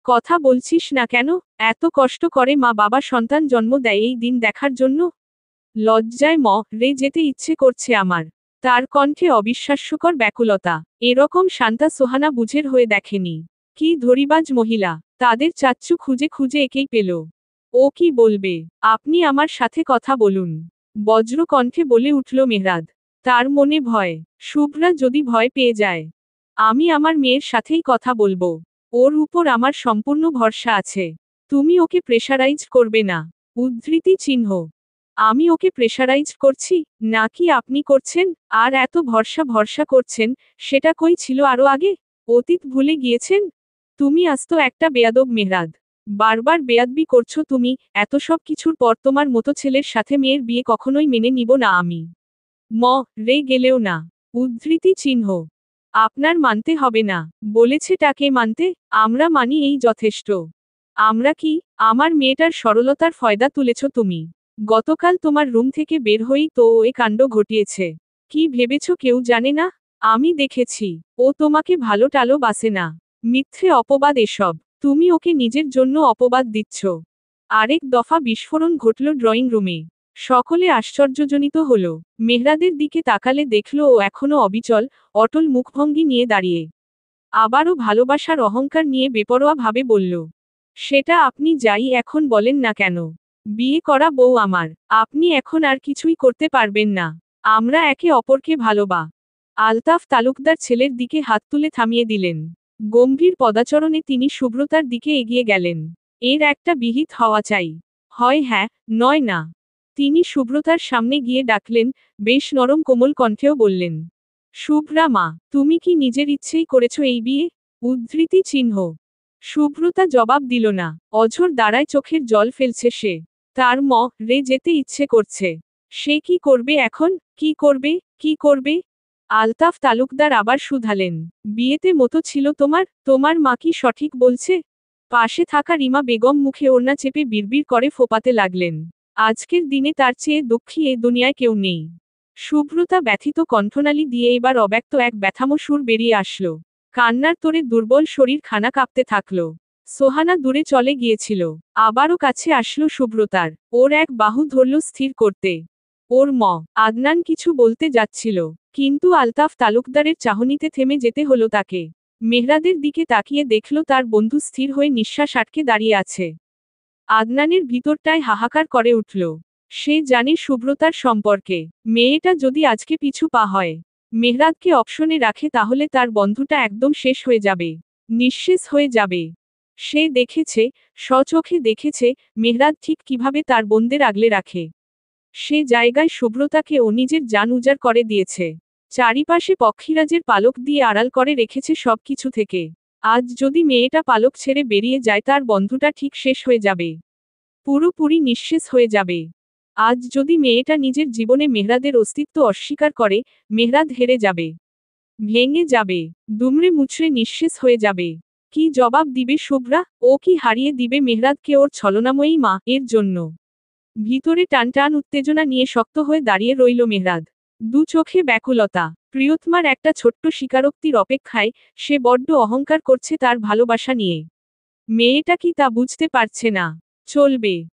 কথা বলছিস না কেন? এত কষ্ট করে মা বাবা সন্তান জন্ম দেয় এই দিন দেখার জন্য? লজ্জায় রে যেতে ইচ্ছে করছে আমার। তার কণ্ঠে অবিশ্বাস্যকর ব্যাকুলতা। এরকম শান্তা সোহানা বুঝের হয়ে দেখেনি। কি ধরিবাজ মহিলা! তাদের চাচ্চু খুঁজে খুঁজে একেই পেল। ও কি বলবে? আপনি আমার সাথে কথা বলুন, বজ্র কণ্ঠে বলে উঠল মেহরাদ। তার মনে ভয়, শুভ্রা যদি ভয় পেয়ে যায়। আমি আমার মেয়ের সাথেই কথা বলবো। ওর উপর আমার সম্পূর্ণ ভরসা আছে। তুমি ওকে প্রেশারাইজ করবে না। উদ্ধৃতি চিহ্ন। আমি ওকে প্রেশারাইজ করছি, নাকি আপনি করছেন? আর এত ভরসা করছেন, সেটা কই ছিল আরো আগে? অতীত ভুলে গিয়েছেন? তুমি আস্ত একটা বেয়াদব মেহরাদ। বারবার বেয়াদবি করছো তুমি। এত সব কিছুর পর তোমার মতো ছেলের সাথে মেয়ের বিয়ে কখনোই মেনে নিব না আমি। রে গেলেও না। উদ্ধৃতি চিহ্ন। আপনার মানতে হবে না। বলেছে টাকে মানতে? আমরা মানি এই যথেষ্ট। আমরা কি? আমার মেয়েটার সরলতার ফয়দা তুলেছ তুমি। গতকাল তোমার রুম থেকে বের হয়েই তো ও এ কাণ্ড ঘটিয়েছে। কি ভেবেছ কেউ জানে না? আমি দেখেছি। ও তোমাকে ভালো টালো বাসে না। মিথ্যে অপবাদ এসব। তুমি ওকে নিজের জন্য অপবাদ দিচ্ছ। আরেক দফা বিস্ফোরণ ঘটল ড্রয়িং রুমে। সকলে আশ্চর্যজনিত হল। মেহরাদের দিকে তাকালে দেখল ও এখনো অবিচল, অটল মুখভঙ্গি নিয়ে দাঁড়িয়ে। আবারও ভালোবাসার অহংকার নিয়ে বেপরোয়া ভাবে বলল, সেটা আপনি যাই এখন বলেন না কেন, বিয়ে করা বউ আমার। আপনি এখন আর কিছুই করতে পারবেন না। আমরা একে অপরকে ভালোবা। আলতাফ তালুকদার ছেলের দিকে হাত তুলে থামিয়ে দিলেন। গম্ভীর পদাচরণে তিনি সুব্রতার দিকে এগিয়ে গেলেন। এর একটা বিহিত হওয়া চাই। হয় হ্যাঁ, নয় না। তিনি সুব্রতার সামনে গিয়ে ডাকলেন, বেশ নরম কোমল কণ্ঠেও বললেন, শুভ্রা মা, তুমি কি নিজের ইচ্ছেই করেছ এই বিয়ে? উদ্ধৃতি চিহ্ন। সুব্রতা জবাব দিল না। অঝোর দাঁড়ায়, চোখের জল ফেলছে সে। তার রে যেতে ইচ্ছে করছে। সে কি করবে এখন? কি করবে? কি করবে? আলতাফ তালুকদার আবার শুধালেন, বিয়েতে মতো ছিল তোমার? তোমার মা কি সঠিক বলছে? পাশে থাকা রিমা বেগম মুখে ওড়না চেপে বিড়বিড় করে ফোপাতে লাগলেন। আজকের দিনে তার চেয়ে দুঃখী এ দুনিয়ায় কেউ নেই। শুভ্রতা ব্যথিত কণ্ঠনালী দিয়ে এবার অব্যক্ত এক ব্যথামো সুর বেরিয়ে আসল। কান্নার তোরে দুর্বল শরীর খানা কাঁপতে থাকল। সোহানা দূরে চলে গিয়েছিল। আবারও কাছে আসলো সুব্রতার। ওর এক বাহু ধরল স্থির করতে। ওর আদনান কিছু বলতে যাচ্ছিল, কিন্তু আলতাফ তালুকদারের চাহনিতে থেমে যেতে হলো তাকে। মেহরাদের দিকে তাকিয়ে দেখল তার বন্ধু স্থির হয়ে নিঃশ্বাস আটকে দাঁড়িয়ে আছে। আদনানের ভিতরটায় হাহাকার করে উঠল। সে জানে সুব্রতার সম্পর্কে। মেয়েটা যদি আজকে পিছু পা হয়, মেহরাদকে অপশনে রাখে, তাহলে তার বন্ধুটা একদম শেষ হয়ে যাবে, নিঃশেষ হয়ে যাবে। সে দেখেছে, স্বচোখে দেখেছে, মেহরাদ ঠিক কিভাবে তার বোনদের আগলে রাখে। সে জায়গায় সুব্রতাকে ও নিজের জান উজাড় করে দিয়েছে। চারিপাশে পক্ষীরাজের পালক দিয়ে আড়াল করে রেখেছে সবকিছু থেকে। আজ যদি মেয়েটা পালক ছেড়ে বেরিয়ে যায়, তার বন্ধুটা ঠিক শেষ হয়ে যাবে, পুরোপুরি নিঃশেষ হয়ে যাবে। আজ যদি মেয়েটা নিজের জীবনে মেহরাদের অস্তিত্ব অস্বীকার করে, মেহরাদ হেরে যাবে, ভেঙে যাবে, দুমড়ে মুচড়ে নিঃশেষ হয়ে যাবে। কি জবাব দিবে শুভ্রা? ও কি হারিয়ে দিবে মেহরাদকে ওর ছলনাময়ী মা এর জন্য? ভিতরে টানটান উত্তেজনা নিয়ে শক্ত হয়ে দাঁড়িয়ে রইল মেহরাদ। দু চোখে ব্যাকুলতা। প্রিয়তমার একটা ছোট্ট স্বীকারোক্তির অপেক্ষায়। সে বড্ড অহংকার করছে তার ভালোবাসা নিয়ে। মেয়েটা কি তা বুঝতে পারছে না? চলবে।